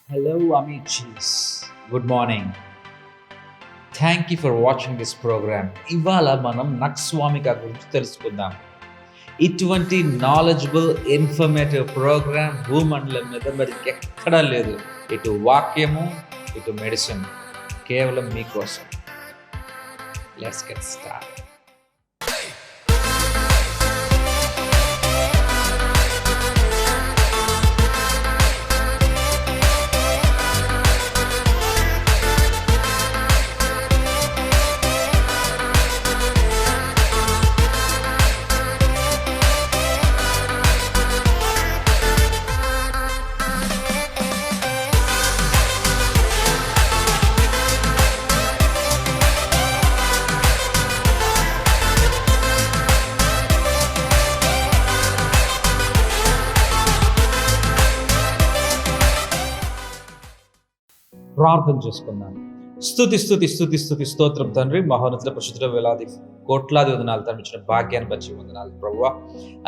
Hello, Amichis. Good morning. Thank you for watching this program. ఇవాళ మనం nux vomica గురించి తెలుసుకుందాం. ఇటువంటి నాలెడ్జబుల్ ఇన్ఫర్మేటివ్ ప్రోగ్రామ్ భూమండలం మీద మరి ఎక్కడా లేదు. ఇటు వాక్యము, ఇటు మెడిసిన్, కేవలం మీకోసం. Let's get start. ప్రార్థన చేసుకుందాం. స్తుతి స్తోత్రం తండ్రి, మహోన్నతుల పరిశుద్ధుల వేలాది కోట్లాది వందనాలు తండ్రి, ఇచ్చిన భాగ్యాన్ని బట్టి వందనాలు ప్రభువా.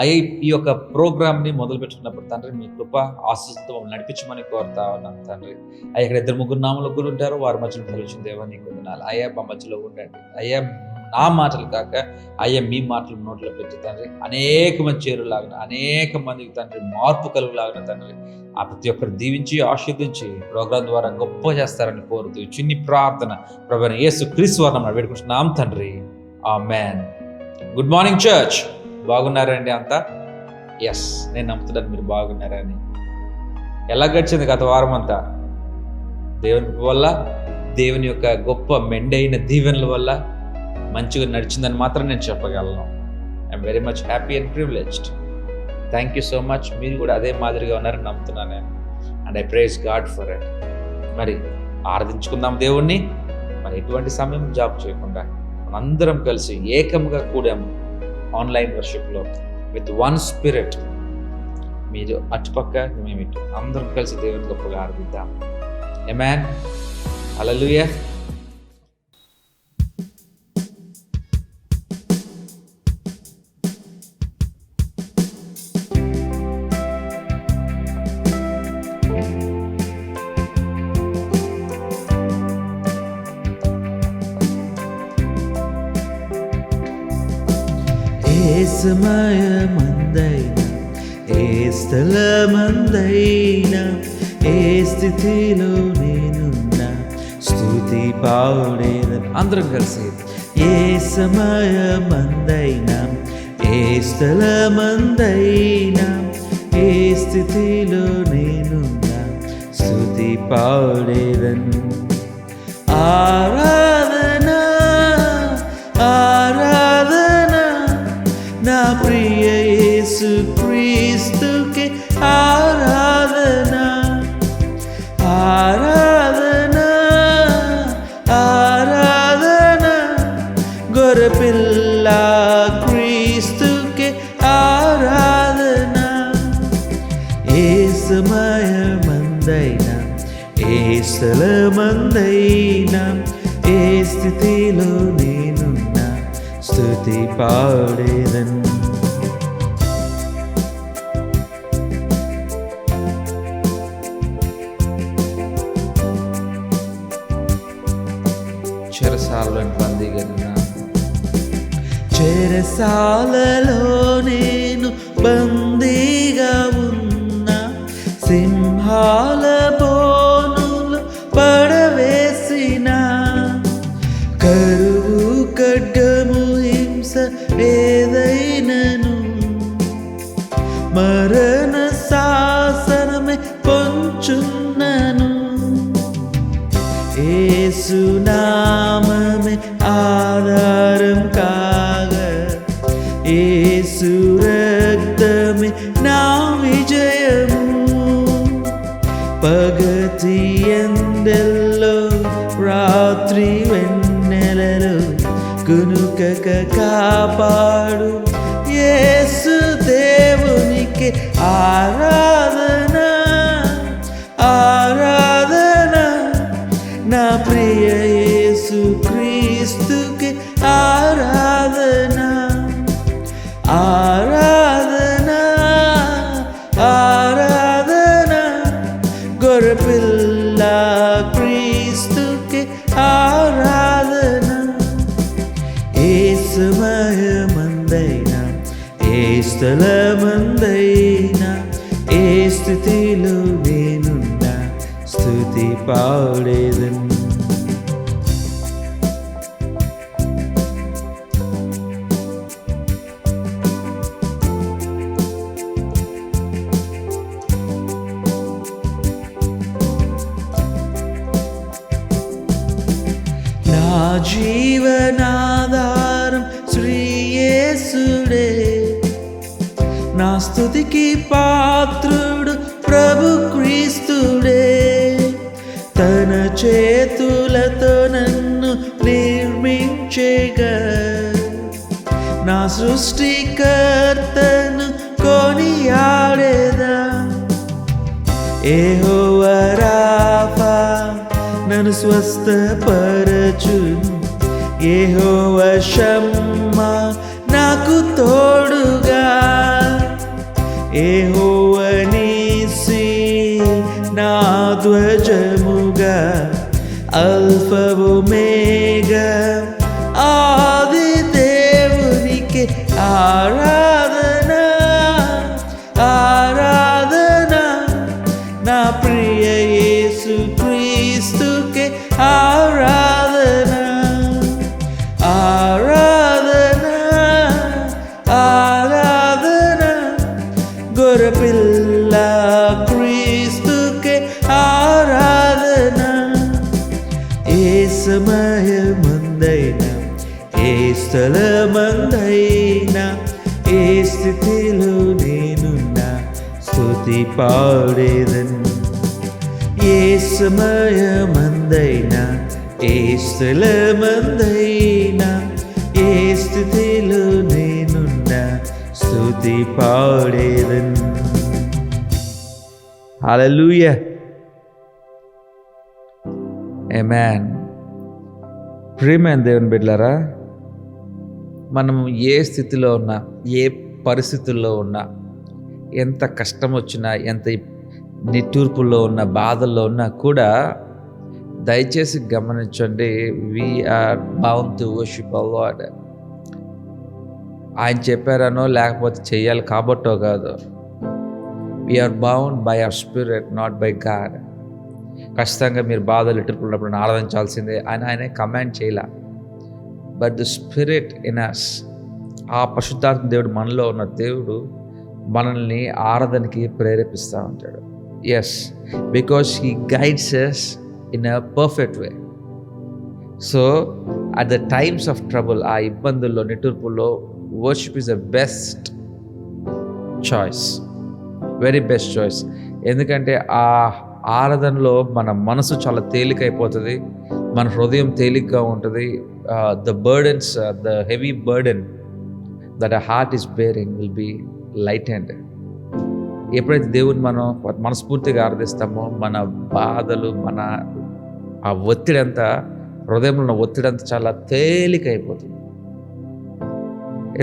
అయ్యే ఈ యొక్క ప్రోగ్రామ్ని మొదలు పెట్టుకున్నప్పుడు తండ్రి మీ కృప ఆశీస్సుతో మమ్మల్ని నడిపించమని కోరుతా ఉన్నాను తండ్రి. అయ్యా ఇక్కడ 2-3 నామలు కూడా ఉంటారు, వారి మధ్యలో కలిసిన దేవా నీకు వందనాలు. అయ్యా మా మధ్యలో ఉండండి అయ్యా. నా మాటలు కాక అయ్యా మీ మాటలు నోట్లో పెట్టి తండ్రి అనేక మంది చేరులాగిన, అనేక మందికి తండ్రి మార్పు కలుగులాగిన తండ్రి ఆ ప్రతి ఒక్కరు దీవించి ఆశీర్వదించి ప్రోగ్రాం ద్వారా గొప్ప చేస్తారని కోరుతూ చిన్ని ప్రార్థన ప్రభువైన యేసు క్రీస్తు వారిని వేడుకుంటున్నాం తండ్రి, ఆమేన్. Good morning church. బాగున్నారండి అంతా? ఎస్, నేను నమ్ముతున్నాను మీరు బాగున్నారని. ఎలా గడిచింది గత వారం అంతా? దేవుని వల్ల, దేవుని యొక్క గొప్ప మెండైన దీవెనల వల్ల మంచిగా నడిచిందని మాత్రం నేను చెప్పగలను. I'm very much happy and privileged. Thank you so much. మీరు కూడా అదే మాదిరిగా ఉన్నారని నమ్ముతున్నాను నేను. And I praise God for it. మరి ఆరాధించుకుందాం దేవుణ్ణి. మరి ఎటువంటి సమయం జాబ్ చేయకుండా మనందరం కలిసి ఏకంగా కూడాము ఆన్లైన్ వర్షిప్లో విత్ వన్ స్పిరిట్. మీరు అటుపక్క, మేము ఇటు, అందరం కలిసి దేవుని గొప్పగా ఆరాధిద్దాం. ఆమేన్. హల్లెలూయా. ఏ సమయమందైనా, ఏ స్థలమందైనా, ఏ స్థితిలో నేనున్నా స్తుతి పాడేదం. అందరం కలిసి ఏ సమయమందైనా, ఏ స్థలమందైనా, ఏ స్థితిలో నేనున్నా స్తుతి పాడేదం. ఆరాధన ఆరాధన నా ప్రియ యేసు క్రీస్తుకే ఆరాధన. ఆరాధన ఆరాధన గొర్రెపిల్ల క్రీస్తుకే ఆరాధన. ఏ సమయమందైనా, ఏ స్థలమందైనా, ఏ స్థితిలో నేనున్నా స్తుతి పాడేదన్. చెరసాలలో బందీగా చెరసాలలో నేను బందీగా ఉన్నా, సింహాల బోనులు పడవేసిన, కరువు ఖడ్గము హింస ఏదైనను, మరణ శాసనమే పొంచున్నను, యేసు నామమే ఆధారం కాగా, యేసు రక్తమే నా విజయము. పగటి ఎండల్లో, రాత్రి వెన్నెలలో కునుకక కాపాడు యేసు దేవునికి ఆరాధన. ఆరాధన నా ప్రియ యేసు క్రీస్తుకి ఆరాధన. ఆరాధన ఆరాధన గొర్రెపిల్ల గొర్రెపిల్ల క్రీస్తుకే ఆరాధన. ఏ సమయమందైనా ఏ స్థలమందైనా ఏ స్థితిలో నేనున్నా స్తుతి పాడేదన్. నా జీవనాధారం శ్రీయేసుడే, నా స్తుతికి పాత్రుడు ప్రభు క్రీస్తుడే. తన చేతులతో నన్ను నిర్మించేగా నా సృష్టికర్తను కొనియాడేదా. యెహోవా రాఫా నన్ను స్వస్థపరచును, యెహోవా షమ్మా నాకు తోడుగా, యెహోవా నీసి నా ధ్వజముగా, అల్ఫా ఒమేగా ఆది దేవునికి ఆరాధన ఆరాధన. నా ప్రియ యేసు క్రీస్తుకే ఆరాధన ఆరాధన ఆరాధన. గొర్రెపిల్ల క్రీస్తుకే ఆరాధన. ఏ సమయమందైనా ఏ స్థలమందైనా ఏ స్థితిలో నేనున్నా స్తుతి పాడేదన్. ఏ సమయమందైనా ఏ స్థలమందైనా ఏ స్థితిలో నేనున్నా స్తుతి పాడేదన్. హల్లెలూయా, ఆమేన్. ప్రియమైన దేవుని బిడ్డలారా, మనం ఏ స్థితిలో ఉన్నా ఏ పరిస్థితుల్లో ఉన్నా ఎంత కష్టం వచ్చినా ఎంత నిట్టూర్పుల్లో ఉన్న బాధల్లో ఉన్నా కూడా దయచేసి గమనించండి, we are bound to worship the lord. ఆయన చెప్పారనో లేకపోతే చెయ్యాలి కాబట్టో కాదు. We are bound by our spirit, not by God. ఖచ్చితంగా మీరు బాధలు ఇట్టుకున్నప్పుడు ఆరాధించాల్సిందే అని ఆయనే కమాండ్ చేయాల. But the spirit in us, ఆ పరిశుద్ధాత్మ దేవుడు మనలో ఉన్న దేవుడు మనల్ని ఆరాధనకి ప్రేరేపిస్తూ ఉంటాడు. Yes, because he guides us in a perfect way. So at the times of trouble, ఆ ఇబ్బందుల్లో నిట్టూర్పుల్లో worship is the best choice, very best choice. ఎందుకంటే ఆ ఆరాధనలో మన మనసు చాలా తేలికైపోతుంది, మన హృదయం తేలిగ్గా ఉంటుంది. The burdens, the heavy burden that a heart is bearing will be lightened. ఎప్పుడైతే దేవుని మనం మనస్ఫూర్తిగా ఆరాధిస్తామో మన బాధలు, మన ఆ ఒత్తిడి అంతా, హృదయంలో ఉన్న ఒత్తిడి అంతా చాలా తేలికైపోతుంది.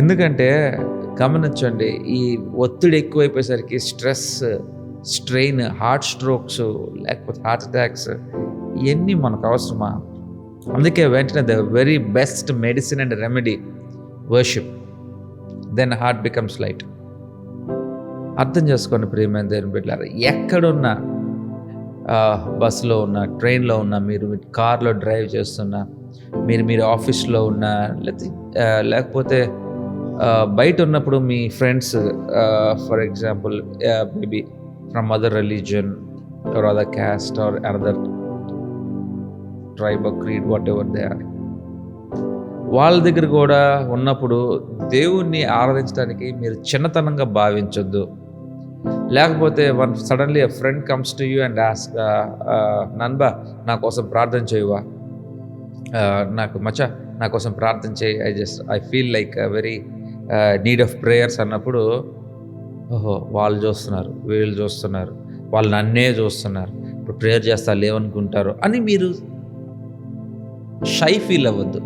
ఎందుకంటే గమనించండి, ఈ ఒత్తిడి ఎక్కువైపోయేసరికి స్ట్రెస్, స్ట్రెయిన్, హార్ట్ స్ట్రోక్స్, లేకపోతే హార్ట్ అటాక్స్, ఇవన్నీ మనకు అవసరమా? అందుకే వెంటనే the very best medicine and remedy worship, then heart becomes light. అర్థం చేసుకోండి ప్రియమైన దేవుని బిడ్డలారా, ఎక్కడున్నా, బస్సులో ఉన్నా, ట్రైన్లో ఉన్నా, మీరు కార్లో డ్రైవ్ చేస్తున్నా, మీరు ఆఫీస్లో ఉన్నా, లేకపోతే బయట ఉన్నప్పుడు మీ friends, for example maybe from other religion or other caste or another tribe or creed, whatever they are, వాళ్ళ దగ్గర కూడా ఉన్నప్పుడు దేవుణ్ణి ఆరాధించడానికి మీరు చిన్నతనంగా భావించొద్దు. లేకపోతే suddenly a friend comes to you and ask, నన్బా నా కోసం ప్రార్థన చేయవా, నా కోసం ప్రార్థన చేయి, I feel like very need of prayers అన్నప్పుడు, ఓహో వాళ్ళు చూస్తున్నారు, వీళ్ళు చూస్తున్నారు, వాళ్ళు నన్నే చూస్తున్నారు, ఇప్పుడు ప్రేయర్ చేస్తా లేవనుకుంటారు అని మీరు షై ఫీల్ అవ్వద్దు.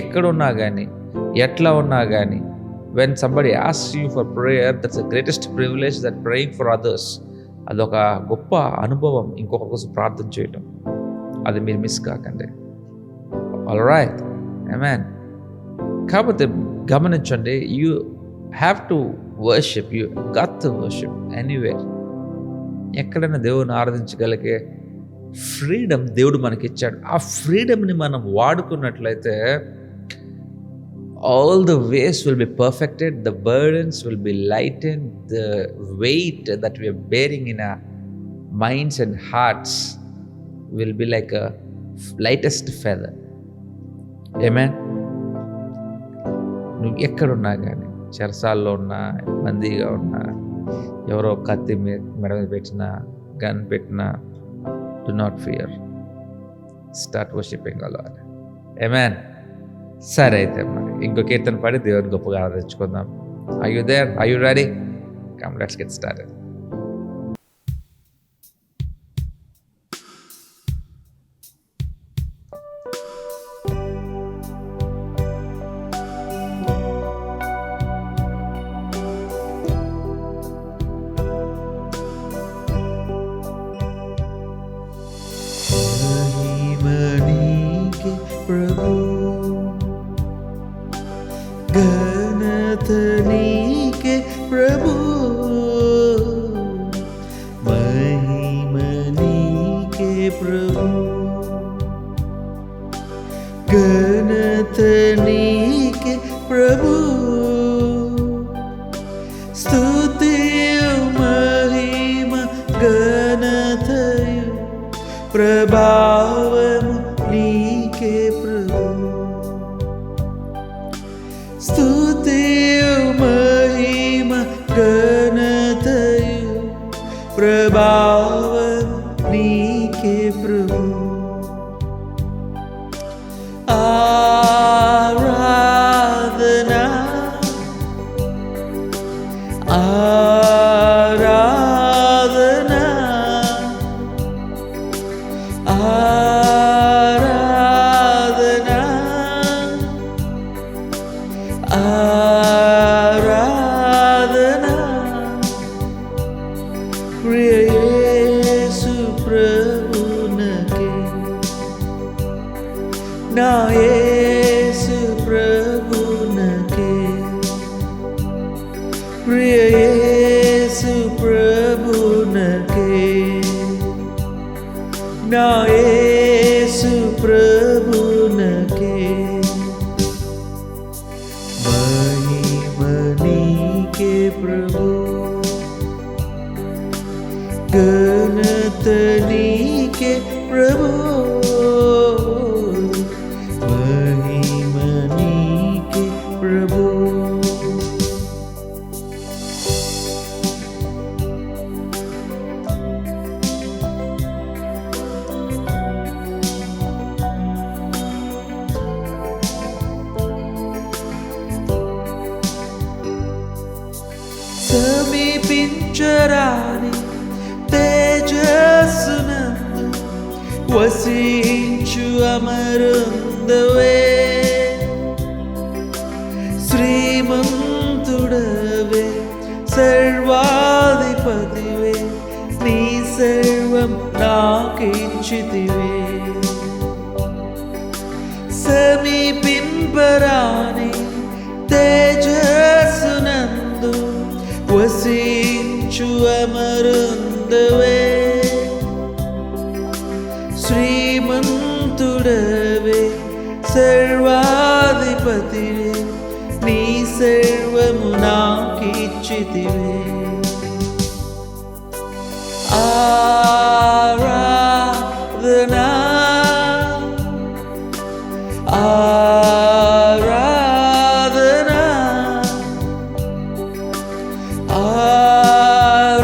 ఎక్కడున్నా కానీ, ఎట్లా ఉన్నా కానీ, when somebody asks you for prayer, that's the greatest privilege that praying for others. అదొక గొప్ప అనుభవం, ఇంకొక కోసం ప్రార్థన చేయటం. అది మీరు మిస్ కాకండి. ఆల్రైట్, ఆమేన్. కాకపోతే గమనించండి, you have to worship, you got to worship anywhere. ఎక్కడైనా దేవుని ఆరాధించగలిగే ఫ్రీడమ్ దేవుడు మనకిచ్చాడు. ఆ ఫ్రీడమ్ని మనం వాడుకున్నట్లయితే all the ways will be perfected, the burdens will be lightened, the weight that we are bearing in our minds and hearts will be like a lightest feather. Amen. నువ్వు ఎక్కడున్నా కానీ, చెరసాల్లో ఉన్నా, బందీగా ఉన్నా, ఎవరో కత్తి మెడ మీద పెట్టినా, గన్ పెట్టినా, do not fear, start worshipping the lord. ఆమేన్. సరే, అయితే మరి ఇంకో కీర్తన పాడి దేవుని గొప్పగా ఆరాధించుకుందాం. Are you there? Are you ready? Come, let's get started. ఘనత నీకే ప్రభు, మహిమ నీకే ప్రభు, ఘనత నీకే ప్రభు, స్తుతియు మహిమ ఘనతయు ప్రభావము నీకే ప్రభు, స్తుతియు మహిమ ఘనతయు ప్రభావము నీకే ప్రభు. ఆరాధనా ఆరాధనా ఆరాధనా ఆరాధనా ప్రియ యేసు ప్రభునకే, నా యేసు ప్రభునకే, ప్రియ యేసు ప్రభునకే, నా యేసు ప్రభునకే, మహిమ నీకే ప్రభు, ఘనత నీకే ప్రభు, మహిమ నీకే ప్రభు. సమీపించరాని తేజస్సునందు వసించు అమరుందవే, శ్రీమంతుడవే, సర్వాధిపతివే, నీ సర్వం నాకిచ్చితివే. సమీపింపరాని తేజస్సునందు వసించు అమరుందవే, శ్రీమంతుడవే, సర్వాధిపతివే, నీ సర్వము నాకిచ్చితివే. ఆరాధనా ఆరాధనా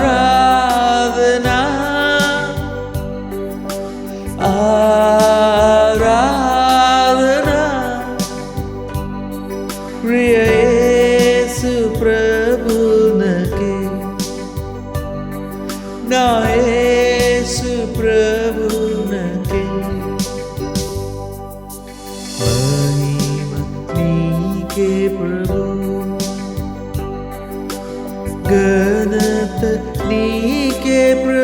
ఆరాధనా ఆరాధనా ప్రియ యేసు ప్రభునకే, నా యేసు ప్రభునకే, మహిమ నీకే ప్రభు, ఘనత నీకే ప్రభు,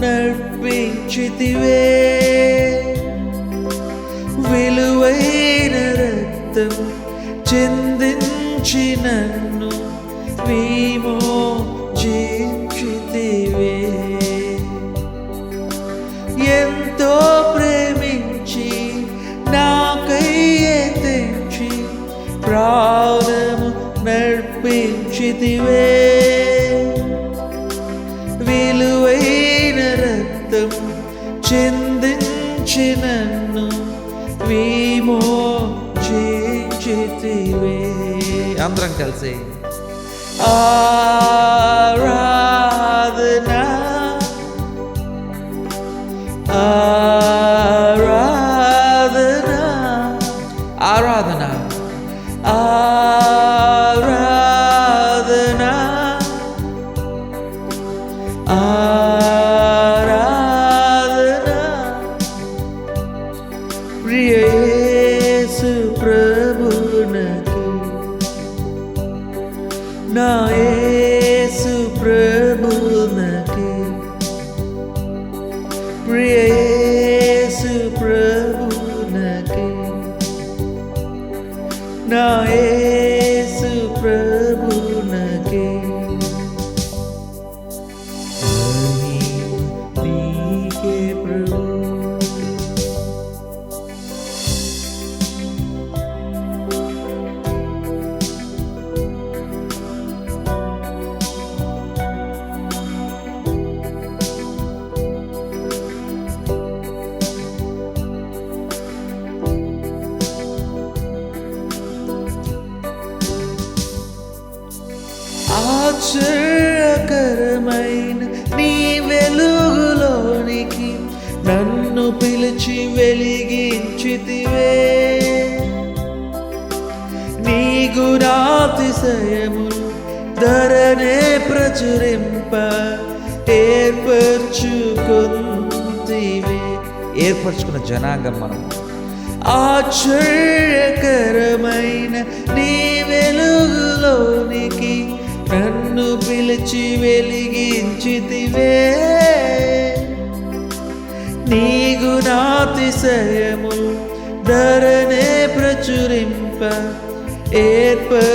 నడిపించితివే, విలువైన రక్తం చిందించి నన్ను విమోచించితివే. ఎంతో ప్రేమించి నాకై తెంచి ప్రాణము నడిపించితివే, విలువైన రక్తం చిందించి నన్ను విమోచించితివే. అందరం కలిసి ఆరాధనా ఆరాధనా ఆరాధన ఆరాధనా ఆరాధనా ప్రియ యేసు ప్రభునకి, నా యేసు ప్రభునకి, ప్రియ యేసు ప్రభునకి, నా యేసు ప్రభునకి. నీకే ప్రభు. ఆశ్చర్యకరమైన నీ వెలుగులోనికి నన్ను పిలిచి వెలిగించితివే, నీ గుణాతిశయములు ధరనే ప్రచురింప ఏర్పరచుకున్న జనాంగం మనం. ఆశ్చర్యకరమైన నీ వెలుగులోనికి నన్ను పిలిచి వెలిగించితివే, నీ గుణాతిశయములు ధరనే ప్రచురింప ఏర్పరచుకొంటివే.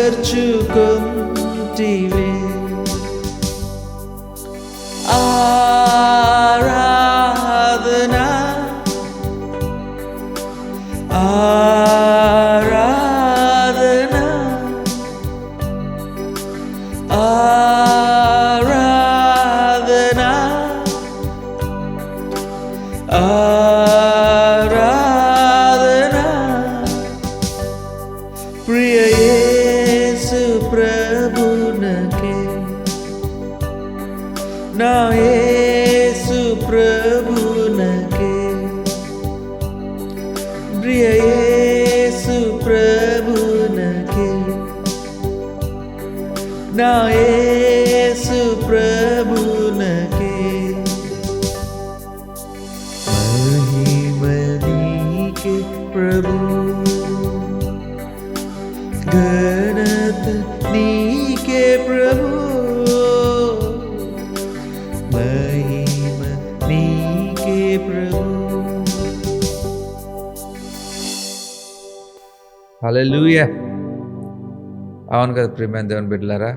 ఆరాధనా ఆరాధనా ఆరాధనా ఆరాధనా ప్రియ యేసు ప్రభునకే, నా యేసు ప్రభునకే, ప్రియ యేసు ప్రభునకే, నా యేసు ప్రభునకే. మహిమ నీకే ప్రభు, ఘనత నీకే ప్రభు, మహిమ నీకే ప్రభు. హల్లెలూయా. అవును కదా ప్రియమైన దేవుని బిడ్డలారా,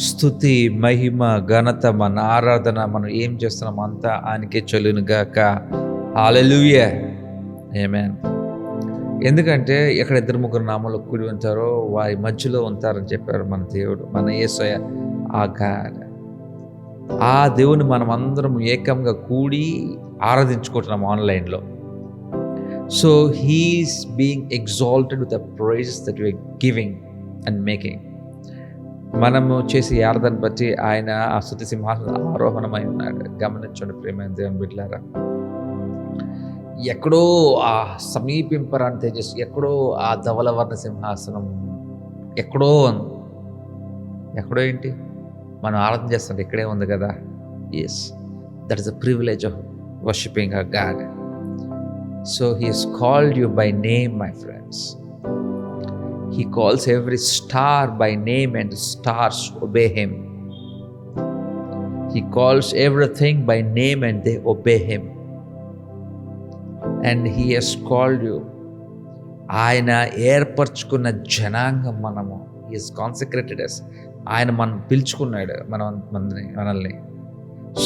స్తుతి మహిమ ఘనత మన ఆరాధన మనం ఏం చేస్తున్నాం అంతా ఆయనకే చెల్లును గాక. హల్లెలూయా. ఆమేన్. ఎందుకంటే ఎక్కడ ఇద్దరు ముగ్గురు నామంలో కూడి ఉంటారో వారి మధ్యలో ఉంటారని చెప్పారు మన దేవుడు, మన యేసయ్య. ఆ దేవుని మనం అందరం ఏకంగా కూడి ఆరాధించుకుంటున్నాం ఆన్లైన్లో. So he is being exalted with the praises that we are giving and making. మనము చేసే ఆరాధన బట్టి ఆయన ఆ స్తుతి సింహాసనం ఆరోహణమై ఉన్నాడు. గమనించండి ప్రియమైన దేవుని బిడ్డలారా, ఎక్కడో ఆ సమీపింపరాని తేజస్సు, ఎక్కడో ఆ ధవలవర్ణ సింహాసనం ఎక్కడో ఏంటి మనం ఆరాధన చేస్తాం, ఇక్కడే ఉంది కదా. Yes, that is the privilege of worshipping our God. So he has called you by name, my friends. He calls every star by name and stars obey him. He calls everything by name and they obey him. And he has called you. ఆయన ఏర్పరచుకున్న జనాంగం మనము. He has consecrated us. ఆయన మనం పిలుచుకున్నాడు మనల్ని.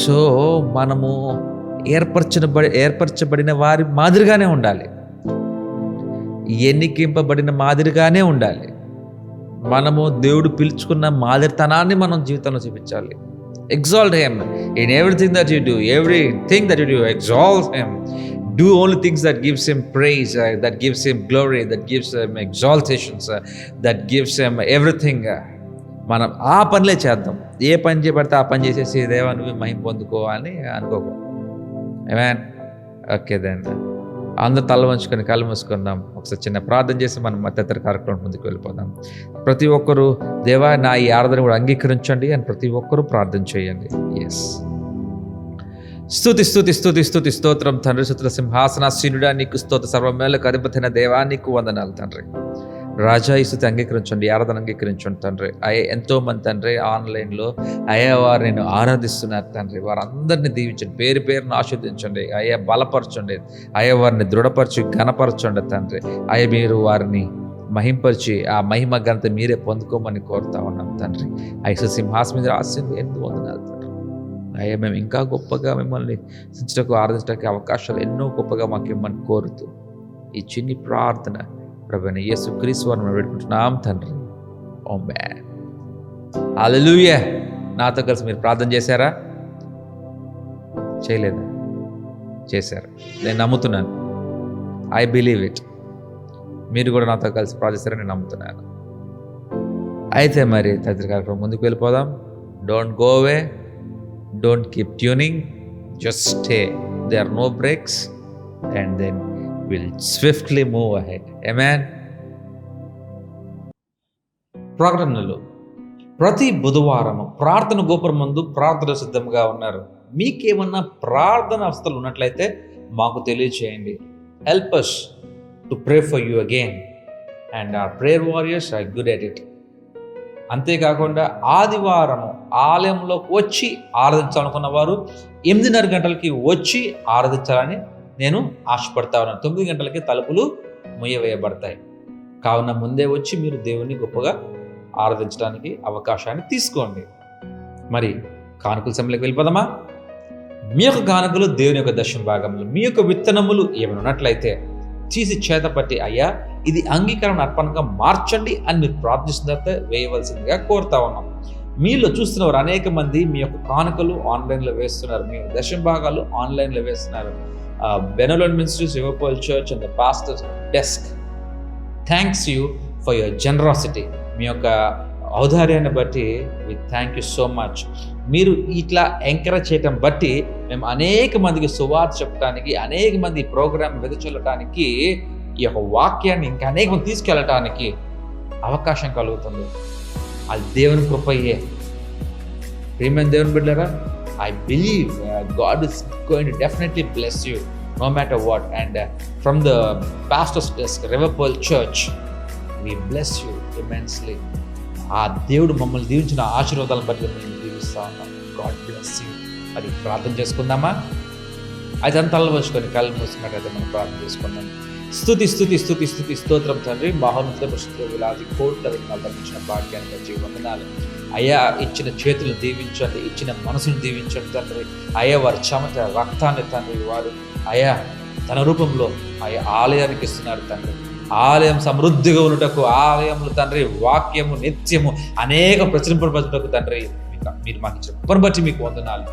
So మనము ఏర్పరచబడిన వారి మాదిరిగానే ఉండాలి, ఎన్నికింపబడిన మాదిరిగానే ఉండాలి. మనము దేవుడు పిలుచుకున్న మాదిరితనాన్ని మనం జీవితంలో చూపించాలి. Exalt him in everything that you do. Everything that you do, exalt him. Do only things that gives him praise, that gives him glory, that gives him exaltations, that gives him everything. మనం ఆ పనులే చేద్దాం. ఏ పని చేయబడితే ఆ పని చేసేసి దేవా నువ్వు మహిమ పొందుకో అని అనుకోకు. ఆమేన్. ఓకే దెన్ అందరూ తల వంచుకొని కళ్ళు మూసుకుందాం. ఒకసారి చిన్న ప్రార్థన చేసి మనం మధ్యతర కార్యక్రమం ముందుకు వెళ్ళిపోదాం. ప్రతి ఒక్కరూ దేవా నా ఈ ఆరాధన కూడా అంగీకరించండి అని ప్రతి ఒక్కరూ ప్రార్థన చేయండి. ఎస్. స్తుతి స్తుతి స్తుతి స్తుతి స్తోత్రం తండ్రి. స్తుతుల సింహాసనాసీనుడా నీకు స్తోత్ర. సర్వమేళకు అధిపతైన దేవా నీకు వందనాలు తండ్రి. రాజా ఈ స్తుతి అంగీకరించండి, ఆరాధన అంగీకరించండి తండ్రి. ఎంతోమంది తండ్రి ఆన్లైన్లో వారు నేను ఆరాధిస్తున్నారు తండ్రి. వారందరినీ దీవించండి, పేరు పేరును ఆస్వాదించండి. బలపరచండి, వారిని దృఢపరచి ఘనపరచండి తండ్రి. మీరు వారిని మహింపరిచి ఆ మహిమ ఘనత మీరే పొందుకోమని కోరుతా ఉన్నాం తండ్రి. సింహాసనం మీద ఆశీర్వాదం ఎందుకు వందనాలు తండ్రి. మేము ఇంకా గొప్పగా మిమ్మల్ని స్థించటకు ఆరాధించడానికి అవకాశాలు ఎన్నో గొప్పగా మాకు ఇమ్మని కోరుతూ ఈ చిన్ని ప్రార్థన ప్రభువైన యేసుక్రీస్తు వారిని మనం పెట్టుకుంటున్నాం తండ్రి. ఆమేన్. హల్లెలూయా. నాతో కలిసి మీరు ప్రార్థన చేశారా? చేయలేదా? చేశారు. నేను నమ్ముతున్నాను. I believe it. మీరు కూడా నాతో కలిసి ప్రార్థిస్తారని నేను నమ్ముతున్నాను. అయితే మరి తదితర కార్యక్రమం ముందుకు వెళ్ళిపోదాం. Don't go away, don't keep tuning, just stay. There are no breaks and then will swiftly move ahead. Amen. ప్రకటనలు ప్రతి బుధవారము ప్రార్థన గోపురం ముందు ప్రార్థన సిద్ధంగా ఉన్నారు. మీకేమన్నా ప్రార్థన అవస్థలు ఉన్నట్లయితే మాకు తెలియచేయండి. Help us to pray for you again and our prayer warriors are good at it. అంతేకాకుండా ఆదివారము ఆలయంలోకి వచ్చి ఆరాధించాలనుకున్న వారు 8:30 గంటలకి వచ్చి ఆరాధించాలని నేను ఆశపడతా ఉన్నాను. 9 గంటలకి తలుపులు మూయవేయబడతాయి. కావున ముందే వచ్చి మీరు దేవుని గొప్పగా ఆరాధించడానికి అవకాశాన్ని తీసుకోండి. మరి కానుకల సమయంలోకి వెళ్ళిపోదామా? మీ యొక్క కానుకలు దేవుని యొక్క దశమ భాగములు, మీ యొక్క విత్తనములు ఏమైనా ఉన్నట్లయితే తీసి చేతపట్టి అయ్యా ఇది అంగీకరణ అర్పణగా మార్చండి అని మీరు ప్రార్థిస్తున్న తర్వాత వేయవలసిందిగా కోరుతా ఉన్నాం. మీలో చూస్తున్న వారు అనేక మంది మీ యొక్క కానుకలు ఆన్లైన్లో వేస్తున్నారు, మీ యొక్క దశమ భాగాలు ఆన్లైన్లో వేస్తున్నారు. Benevolent Ministries, Liverpool Church and the pastor's desk thanks you for your generosity. మీ యొక్క ఔదార్యాన్ని బట్టి we thank you so much. మీరు ఇట్లా ఎంకరేజ్ చేయటం బట్టి మేము అనేక మందికి సువార్త చెప్పడానికి, అనేక మంది ప్రోగ్రామ్ వెదజల్లటానికి, ఈ యొక్క వాక్యాన్ని ఇంకా అనేక మంది తీసుకెళ్ళటానికి అవకాశం కలుగుతుంది. అది దేవుని కృపయే. ప్రియమైన దేవుని బిడ్డలారా, I believe God is going to definitely bless you no matter what. And from the pastor's desk, Liverpool Church, we bless you immensely. ఆ దేవుడు మమ్మల్ని దీవించిన ఆశీర్వాదాలను బట్టి మేము దీవిస్తా ఉన్నాం. God bless you. అది ప్రార్థన చేసుకుందామా? అయితే అంతల్లో వచ్చుకొని కళ్ళు మూసుకున్నట్టయితే మనం ప్రార్థన చేసుకుందాం. స్తుతి స్తుతి స్తుతి స్తుతి స్తోత్రం తండ్రి. మహోన్నత పరిశుద్ధ వేలాది కోట్ల రత్నాలు పంపించిన భాగ్యాన్ని బట్టి వందనాలు. అయ్యా ఇచ్చిన చేతులను దీవించండి, ఇచ్చిన మనసును దీవించండి తండ్రి. అయ్యా వారి చెమట రక్తాన్ని తండ్రి వారు అయ్యా తన రూపంలో అయ్యా ఆలయానికి ఇస్తున్నారు తండ్రి. ఆలయం సమృద్ధిగా ఉన్నటకు, ఆలయంలో తండ్రి వాక్యము నిత్యము అనేక ప్రచురింపబడుటకు తండ్రి మీరు మాకు ఇచ్చిన కృపను బట్టి మీకు వందనాలు.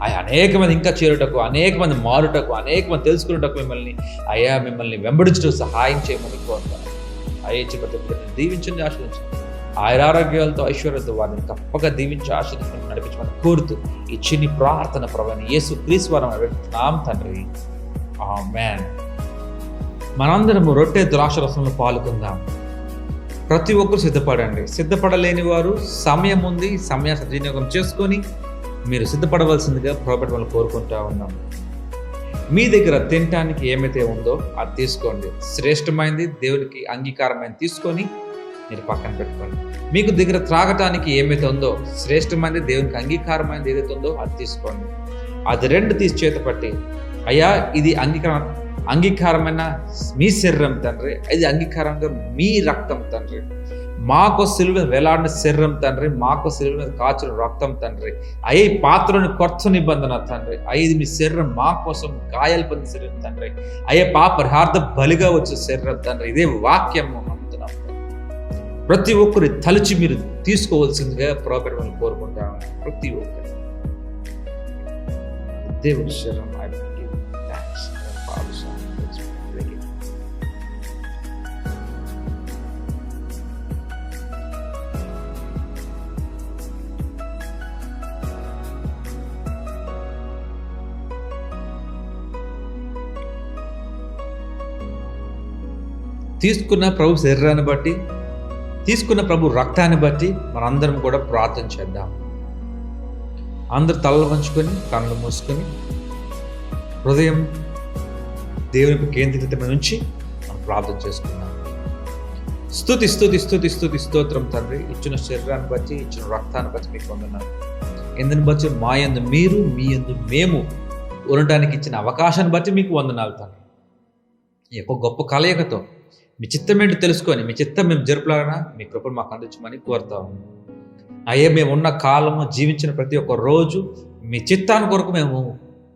అయ్యా అనేక మంది ఇంకా చేరుటకు, అనేక మంది మారుటకు, అనేక మంది తెలుసుకున్నటకు మిమ్మల్ని వెంబడించడం సహాయం చేయమని కోరుతాను. అయ్యే చెప్పి దీవించండి, ఆశీర్వదించండి. ఆయురారోగ్యాలతో ఐశ్వర్యంతో వారిని తప్పక దీవించి ఆశీర్వదించి నడిపించమని కోరుతూ ఈ చిన్ని ప్రార్థన ప్రభువైన యేసుక్రీస్తు వారిని అడుగుతున్నాం తండ్రి. ఆమేన్. మనందరము రొట్టె ద్రాక్షరసంలో పాల్గొందాం. ప్రతి ఒక్కరు సిద్ధపడండి. సిద్ధపడలేని వారు సమయం ఉంది, సమయాన్ని సద్వినియోగం చేసుకొని మీరు సిద్ధపడవలసిందిగా ప్రభువు మనం కోరుకుంటా ఉన్నాం. మీ దగ్గర తినటానికి ఏమైతే ఉందో అది తీసుకోండి. శ్రేష్టమైనది దేవునికి అంగీకారమైనది తీసుకొని మీరు పక్కన పెట్టుకోండి. మీకు దగ్గర త్రాగటానికి ఏమైతే ఉందో, శ్రేష్టమైనది, దేవునికి అంగీకారమైనది ఏదైతే ఉందో అది తీసుకోండి. అది 2 తీసి చేత పట్టి, అయ్యా ఇది అంగీకారమైన మీ శరీరం తండ్రి, ఇది అంగీకారంగా మీ రక్తం తండ్రి, మాకు సిలువ వేలాడిన శరీరం తండ్రి, మాకు సిలువ మీద కాచిన రక్తం తండ్రి, అయ్యే పాత్రని కొత్త నిబంధన తండ్రి, ఇది మీ శరీరం మా కోసం గాయాలు పొందిన శరీరం తండ్రి, అయ్యే పరిహార్థ బలిగా వచ్చే శరీరం తండ్రి, ఇదే వాక్యము అంటున్నాం. ప్రతి ఒక్కరి తలచి మీరు తీసుకోవాల్సిందిగా ప్రభువుని కోరుకుంటాము. ప్రతి ఒక్కరు దేవుడి శరీరం. తీసుకున్న ప్రభు శరీరాన్ని బట్టి, తీసుకున్న ప్రభు రక్తాన్ని బట్టి మనందరం కూడా ప్రార్థన చేద్దాం. అందరు తలలు వంచుకొని కళ్ళు మూసుకొని హృదయం దేవుని కేంద్రీకృతమైన నుంచి మనం ప్రార్థన చేసుకుందాం. స్తుతి స్తుతి స్తుతి స్తుతి స్తోత్రం తండ్రి, ఇచ్చిన శరీరాన్ని బట్టి, ఇచ్చిన రక్తాన్ని బట్టి మీకు వందనాలు. ఎందుని బట్టి మా యందు మీరు, మీ యందు మేము ఉండటానికి ఇచ్చిన అవకాశాన్ని బట్టి మీకు వందనాలు తండ్రి. ఈ యొక్క గొప్ప కలయికతో మీ చిత్తం ఏంటో తెలుసుకొని, మీ చిత్తం మేము జరుపులాగా మీ కృపను మాకు అందించమని కోరుతాము. అయ్యే మేము ఉన్న కాలము, జీవించిన ప్రతి ఒక్క రోజు మీ చిత్తాన్ని కొరకు మేము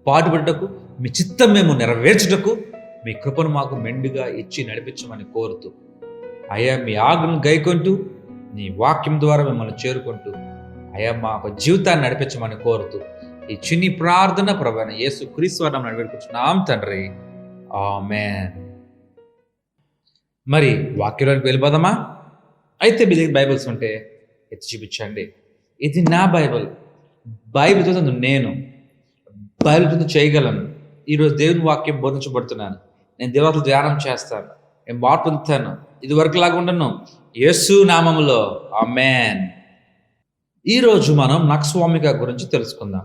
పాటుపడటకు, మీ చిత్తం మేము నెరవేర్చుటకు మీ కృపను మాకు మెండుగా ఇచ్చి నడిపించమని కోరుతూ, అయ్యా మీ ఆజ్ఞలను గైకొంటూ, నీ వాక్యం ద్వారా మిమ్మల్ని చేరుకుంటూ, అయ్యా మా జీవితాన్ని నడిపించమని కోరుతూ ఈ చిన్ని ప్రార్థన ప్రభువైన యేసుక్రీస్తు నామమున నడిపించుచున్నాం తండ్రి. ఆమేన్. మరి వాక్యంలోకి వెళ్ళిపోదామా? అయితే మీ దగ్గర బైబిల్స్ ఉంటే ఎత్తి చూపించండి. ఇది నా బైబిల్, బైబిల్తో నేను బైబిల్తో చేయగలను. ఈరోజు దేవుని వాక్యం బోధించబడుతున్నాను, నేను దేవతలు ధ్యానం చేస్తాను, నేను మార్పు పొందుతాను, ఇది వరకు లాగా ఉండను. యేసు నామములో ఆమేన్. ఈరోజు మనం నక్స్వామిక గురించి తెలుసుకుందాం.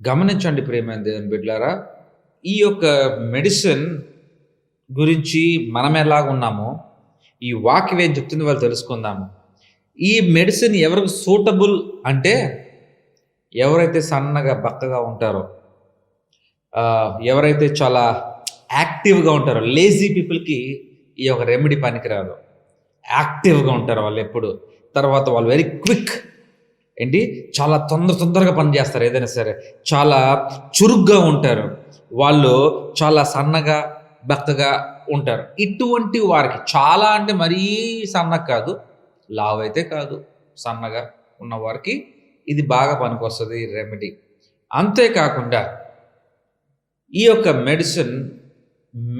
గమనించండి ప్రియమైన దేవుని బిడ్డలారా, ఈ యొక్క మెడిసిన్ గురించి మనం ఎలాగ ఉన్నామో ఈ వాక్యం ఏం చెప్తుంది వాళ్ళు తెలుసుకుందాము. ఈ మెడిసిన్ ఎవరికి సూటబుల్ అంటే, ఎవరైతే సన్నగా బక్కగా ఉంటారో, ఎవరైతే చాలా యాక్టివ్గా ఉంటారో, లేజీ పీపుల్కి ఈ యొక్క రెమెడీ పనికిరాదు. యాక్టివ్గా ఉంటారు వాళ్ళు ఎప్పుడు. తర్వాత వాళ్ళు వెరీ క్విక్, చాలా తొందరగా పని చేస్తారు. ఏదైనా సరే చాలా చురుగ్గా ఉంటారు. వాళ్ళు చాలా సన్నగా బక్కగా ఉంటారు. ఇటువంటి వారికి చాలా అంటే మరీ సన్నగా కాదు, లావు అయితే కాదు, సన్నగా ఉన్న వారికి ఇది బాగా పనికొస్తుంది ఈ రెమెడీ. అంతేకాకుండా ఈ యొక్క మెడిసిన్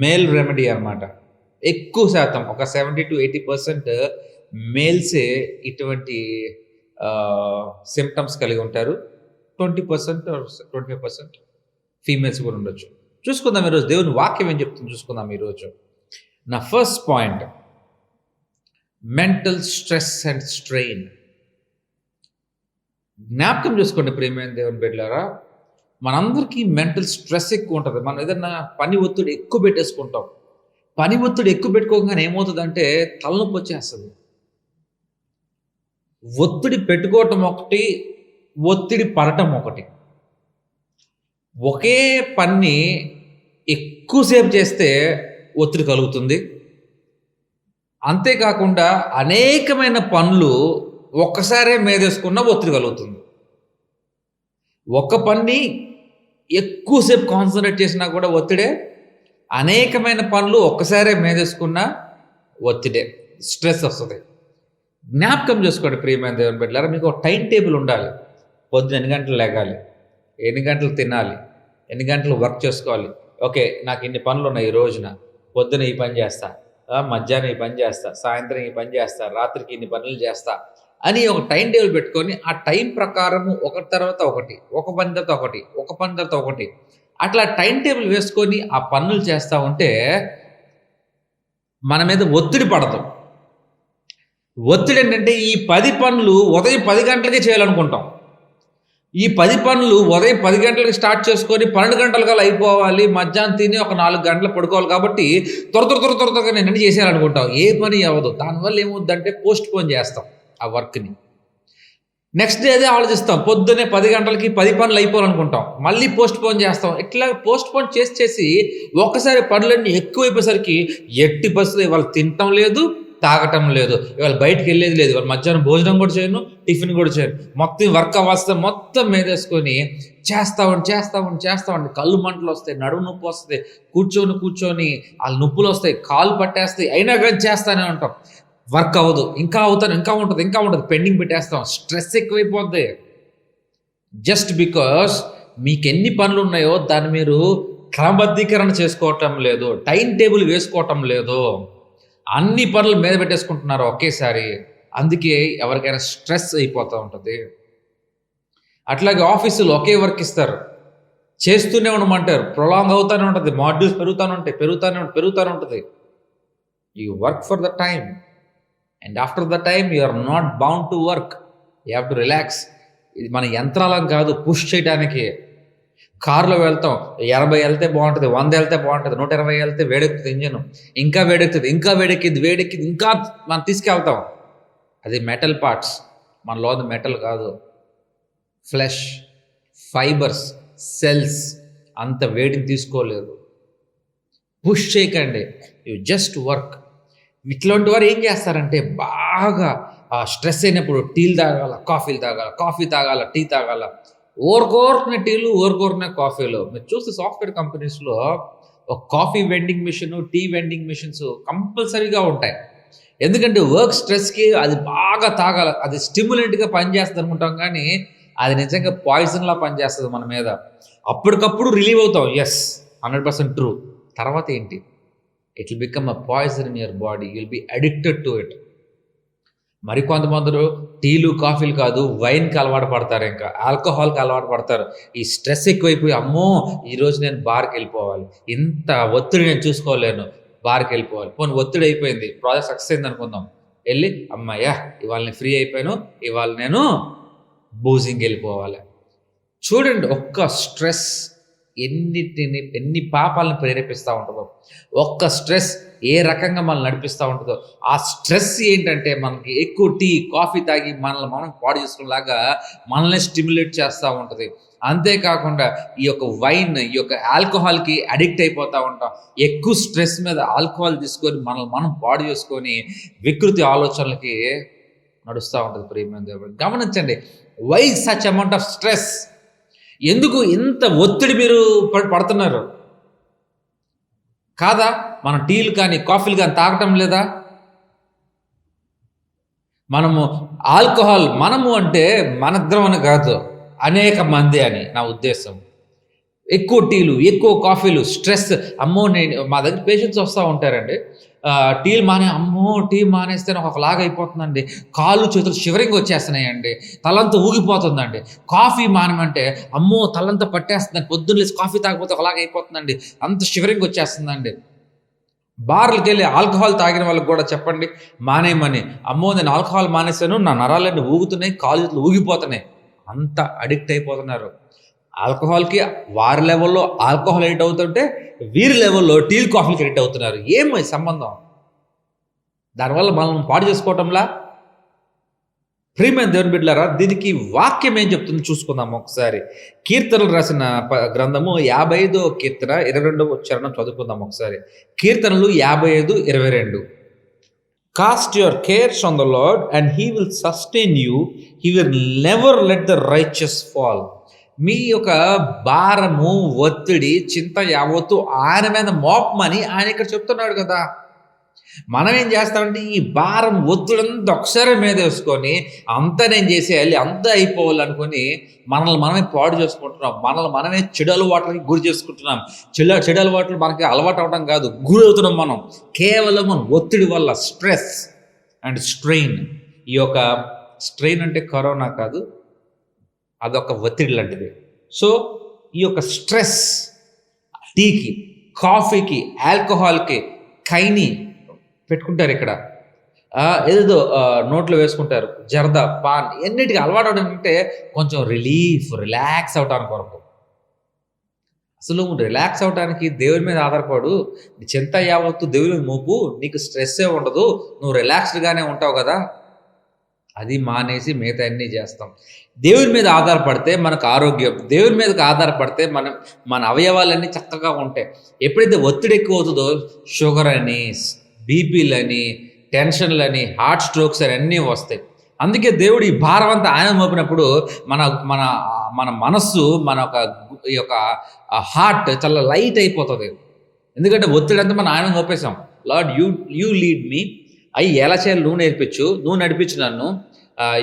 మేల్ రెమెడీ అన్నమాట. ఎక్కువ శాతం ఒక 70 to 80% మేల్సే ఇటువంటి సిమ్టమ్స్ కలిగి ఉంటారు. 20% or 25% ఫీమేల్స్ కూడా ఉండొచ్చు. చూసుకుందాం ఈరోజు దేవుని వాక్యం ఏం చెప్తుంది చూసుకుందాం ఈరోజు. నా first point, mental stress and strain. జ్ఞాపకం చేసుకోండి ప్రియమైన దేవుని బిడ్డలారా, మనందరికీ మెంటల్ స్ట్రెస్ ఎక్కువ ఉంటుంది. మనం ఏదన్నా పని ఒత్తిడి ఎక్కువ పెట్టేసుకుంటాం. పని ఒత్తిడి ఎక్కువ పెట్టుకోగానే ఏమవుతుందంటే తలనొప్పి వచ్చేస్తుంది. ఒత్తిడి పెట్టుకోవటం ఒకటి, ఒత్తిడి పడటం ఒకటి. ఒకే పని ఎక్కువసేపు చేస్తే ఒత్తిడి కలుగుతుంది. అంతేకాకుండా అనేకమైన పనులు ఒక్కసారే మేదేసుకున్న ఒత్తిడి కలుగుతుంది. ఒక పని ఎక్కువసేపు కాన్సన్ట్రేట్ చేసినా కూడా ఒత్తిడే, అనేకమైన పనులు ఒక్కసారే మేదేసుకున్న ఒత్తిడే, స్ట్రెస్ వస్తుంది. జ్ఞాపకం చేసుకోండి ప్రియమైన దేవుని బిడ్డలారా, మీకు ఒక టైం టేబుల్ ఉండాలి. పొద్దున ఎన్ని గంటలు లేగాలి, ఎన్ని గంటలు తినాలి, ఎన్ని గంటలు వర్క్ చేసుకోవాలి. ఓకే, నాకు ఇన్ని పనులు ఉన్నాయి ఈ రోజున, పొద్దున ఈ పని చేస్తా, మధ్యాహ్నం ఈ పని చేస్తా, సాయంత్రం ఈ పని చేస్తా, రాత్రికి ఇన్ని పనులు చేస్తా అని ఒక టైం టేబుల్ పెట్టుకొని ఆ టైం ప్రకారము ఒకటి తర్వాత ఒకటి, ఒక పని తర్వాత ఒకటి, ఒక పని తర్వాత ఒకటి, అట్లా టైం టేబుల్ వేసుకొని ఆ పనులు చేస్తూ ఉంటే మన మీద ఒత్తిడి పడదు. ఒత్తిడి ఏంటంటే ఈ 10 పనులు ఉదయం 10 గంటలకే చేయాలనుకుంటాం. ఈ 10 పనులు ఉదయం 10 గంటలకు స్టార్ట్ చేసుకొని 12 గంటలకల్లా అయిపోవాలి, మధ్యాహ్నం తిని ఒక 4 గంటలు పడుకోవాలి కాబట్టి త్వరగా నేను అన్ని చేసేయాలనుకుంటాం. ఏ పని అవ్వదు. దానివల్ల ఏమవుద్దంటే పోస్ట్ పోన్ చేస్తాం ఆ వర్క్ని. నెక్స్ట్ డే అదే ఆలోచిస్తాం. పొద్దున్నే 10 గంటలకి 10 పనులు అయిపోవాలనుకుంటాం, మళ్ళీ పోస్ట్ పోన్ చేస్తాం. ఇట్లా పోస్ట్ పోన్ చేసి ఒక్కసారి పనులన్నీ ఎక్కువైపోయేసరికి ఎట్టి బస్సులు ఇవాళ తినటం లేదు, తాగటం లేదు, ఇవాళ బయటికి వెళ్ళేది లేదు, ఇవాళ మధ్యాహ్నం భోజనం కూడా చేయను, టిఫిన్ కూడా చేయను, మొత్తం వర్క్ అవ్వాల్సిన మొత్తం మీదేసుకొని చేస్తామండి. కళ్ళు మంటలు వస్తాయి, నడుము నొప్పి వస్తుంది, కూర్చొని వాళ్ళ నొప్పులు వస్తాయి, కాళ్ళు పట్టేస్తాయి, అయినా కానీ చేస్తానే ఉంటాం. వర్క్ అవ్వదు, ఇంకా ఉంటుంది, పెండింగ్ పెట్టేస్తాం. స్ట్రెస్ ఎక్కువైపోద్ది. జస్ట్ బికాస్ మీకు ఎన్ని పనులు ఉన్నాయో దాన్ని మీరు క్రమబద్ధీకరణ చేసుకోవటం లేదు, టైం టేబుల్ వేసుకోవటం లేదు, అన్ని పనులు మీద పెట్టేసుకుంటున్నారు ఒకేసారి. అందుకే ఎవరికైనా స్ట్రెస్ అయిపోతూ ఉంటుంది. అట్లాగే ఆఫీసులో ఒకే వర్క్ ఇస్తారు, చేస్తూనే ఉండమంటారు, ప్రొలాంగ్ అవుతూనే ఉంటుంది, మాడ్యూల్స్ పెరుగుతూనే ఉంటుంది. You work for the time and after the time you are not bound to work, you have to relax. ఇది మన యంత్రాలం కాదు పుష్ చేయడానికి. కారులో వెళ్తాం, 80 వెళ్తే బాగుంటుంది, 100 వెళ్తే బాగుంటుంది, 120 వెళ్తే వేడెక్కుతుంది ఇంజన్, ఇంకా వేడెక్కింది, ఇంకా మనం తీసుకెళ్తాం. అది మెటల్ పార్ట్స్, మనలో మెటల్ కాదు, ఫ్లెష్, ఫైబర్స్, సెల్స్ అంత వేడిని తీసుకోలేదు. పుష్ చేయకండి, యు జస్ట్ వర్క్. ఇట్లాంటి వారు ఏం చేస్తారంటే బాగా స్ట్రెస్ అయినప్పుడు టీలు తాగాల, కాఫీ తాగాల, టీ తాగాల, ఓరుకోరుకునే టీలు, ఓరుకోరుకునే కాఫీలు. మీరు చూస్తే సాఫ్ట్వేర్ కంపెనీస్లో ఒక coffee vending machine, tea vending machines కంపల్సరీగా ఉంటాయి. ఎందుకంటే వర్క్ స్ట్రెస్కి అది బాగా తాగాల, అది స్టిమ్యులెంట్గా పనిచేస్తుంది అనుకుంటాం, కానీ అది నిజంగా పాయిజన్లా పనిచేస్తుంది మన మీద. అప్పటికప్పుడు రిలీవ్ అవుతాం, ఎస్ 100% ట్రూ. తర్వాత ఏంటి? It will become a poison in your body, you will be addicted to it. మరికొంతమంది టీలు కాఫీలు కాదు, వైన్కి అలవాటు పడతారు, ఇంకా ఆల్కహాల్కి అలవాటు పడతారు. ఈ స్ట్రెస్ ఎక్కువైపోయి అమ్మో ఈరోజు నేను బార్కి వెళ్ళిపోవాలి, ఇంత ఒత్తిడి నేను చూసుకోలేను, బార్కి వెళ్ళిపోవాలి. పోనీ ఒత్తిడి అయిపోయింది, ప్రాజెక్ట్ సక్సెస్ అయింది అనుకుందాం, వెళ్ళి అమ్మయ్యా ఇవాళ నేను ఫ్రీ అయిపోయాను, ఇవాళ నేను బూజింగ్కి వెళ్ళిపోవాలి. చూడండి, ఒక్క స్ట్రెస్ ఎన్ని పాపాలను ప్రేరేపిస్తూ ఉంటుందో, ఒక్క స్ట్రెస్ ఏ రకంగా మనల్ని నడిపిస్తూ ఉంటుందో. ఆ స్ట్రెస్ ఏంటంటే మనకి ఎక్కువ టీ కాఫీ తాగి మనల్ని మనం పాడు చేసుకునేలాగా మనల్ని స్టిమ్యులేట్ చేస్తూ ఉంటుంది. అంతేకాకుండా ఈ యొక్క వైన్, ఈ యొక్క ఆల్కహాల్కి అడిక్ట్ అయిపోతూ ఉంటాం. ఎక్కువ స్ట్రెస్ మీద ఆల్కహాల్ తీసుకొని మనల్ని మనం పాడు చేసుకొని వికృతి ఆలోచనలకి నడుస్తూ ఉంటుంది. ప్రియమైన దేవుడు గమనించండి, why such amount of stress? ఎందుకు ఇంత ఒత్తిడి మీరు పడుతున్నారు? కాదా మనం టీలు కానీ కాఫీలు కానీ తాగటం లేదా? మనము ఆల్కహాల్, మనము అంటే మనద్రం అని కాదు, అనేక మంది అని నా ఉద్దేశం. ఎక్కువ టీలు, ఎక్కువ కాఫీలు, స్ట్రెస్. అమ్మో మా దగ్గర పేషెంట్స్ వస్తూ ఉంటారండి, టీలు టీ మానేస్తే నాకు ఒకలాగా అయిపోతుందండి, కాళ్ళు చేతులు షివరింగ్ వచ్చేస్తున్నాయండి, తలంతా ఊగిపోతుందండి. కాఫీ మానమంటే అమ్మో తలంతా పట్టేస్తుందండి, పొద్దున్న లేచి కాఫీ తాగకపోతే ఒకలాగా అయిపోతుందండి, అంత షివరింగ్ వచ్చేస్తుందండి. బార్లకు వెళ్ళి ఆల్కహాల్ తాగిన వాళ్ళకి కూడా చెప్పండి మానేయమని, అమ్మో నేను ఆల్కహాల్ మానేశాను, నా నరాలన్నీ ఊగుతున్నాయి, కాళ్ళు చేతులు ఊగిపోతున్నాయి, అంత అడిక్ట్ అయిపోతున్నారు ఆల్కహాల్కి. వారి లెవెల్లో ఆల్కహాల్ ఎడిట్ అవుతుంటే వీరి లెవెల్లో టీలు కాఫీలకి ఎడిట్ అవుతున్నారు. ఏమో సంబంధం? దానివల్ల మనం పాడు చేసుకోవటంలా? ప్రియమైన దేవుని బిడ్డలారా, దీనికి వాక్యం ఏం చెప్తుందో చూసుకుందాం ఒకసారి. కీర్తనలు రాసిన గ్రంథము 55వ కీర్తన 22వ చరణం చదువుకుందాం ఒకసారి. కీర్తనలు 55:22. Cast your cares on the Lord and he will sustain you, he will never let the righteous fall. మీ యొక్క భారము, ఒత్తిడి, చింత యావత్తు ఆయన మీద మోపమని ఆయన ఇక్కడ చెప్తున్నాడు కదా. మనం ఏం చేస్తామంటే ఈ భారం, ఒత్తిడంతా ఒకసారి మీద వేసుకొని అంతా నేను చేసేయాలి, అంతా అయిపోవాలి అనుకొని మనల్ని మనమే పాడు చేసుకుంటున్నాం, మనల్ని మనమే చెడు అలవాట్లకి గురి చేసుకుంటున్నాం. చెడు అలవాట్లు మనకి అలవాటు అవడం కాదు, గురి అవుతున్నాం మనం కేవలం మన ఒత్తిడి వల్ల. Stress and strain. ఈ యొక్క స్ట్రెయిన్ అంటే కరోనా కాదు, అదొక ఒత్తిడి లాంటిది. సో ఈ యొక్క స్ట్రెస్ టీకి, కాఫీకి, ఆల్కహాల్కి కైని పెట్టుకుంటారు ఇక్కడ. ఏదేదో నోట్లో వేసుకుంటారు, జర్దా, పాన్, ఎన్నిటికీ అలవాటు అంటే కొంచెం రిలాక్స్ అవటానికి కొరకు. అసలు రిలాక్స్ అవడానికి దేవుని మీద ఆధారపడు, నీ చింత యావత్తు దేవుని మీద మోపు, నీకు స్ట్రెస్సే ఉండదు, నువ్వు రిలాక్స్డ్గానే ఉంటావు కదా. అది మానేసి మిగతా అన్నీ చేస్తాం. దేవుని మీద ఆధారపడితే మనకు ఆరోగ్యం, దేవుని మీదకి ఆధారపడితే మన అవయవాలన్నీ చక్కగా ఉంటాయి. ఎప్పుడైతే ఒత్తిడి ఎక్కువ అవుతుందో షుగర్ అని, బీపీలని, టెన్షన్లని, హార్ట్ స్ట్రోక్స్ అని అన్నీ వస్తాయి. అందుకే దేవుడు ఈ భారం అంతా ఆయన మోపినప్పుడు మన మన మన మనస్సు, మన ఈ యొక్క హార్ట్ చాలా లైట్ అయిపోతుంది. ఎందుకంటే ఒత్తిడి అంతా మనం ఆయన మోపేసాం. లార్డ్ యూ లీడ్ మీ, అయ్యి ఎలా చేయాలి నువ్వు నేర్పించు, నువ్వు నడిపించు నన్ను,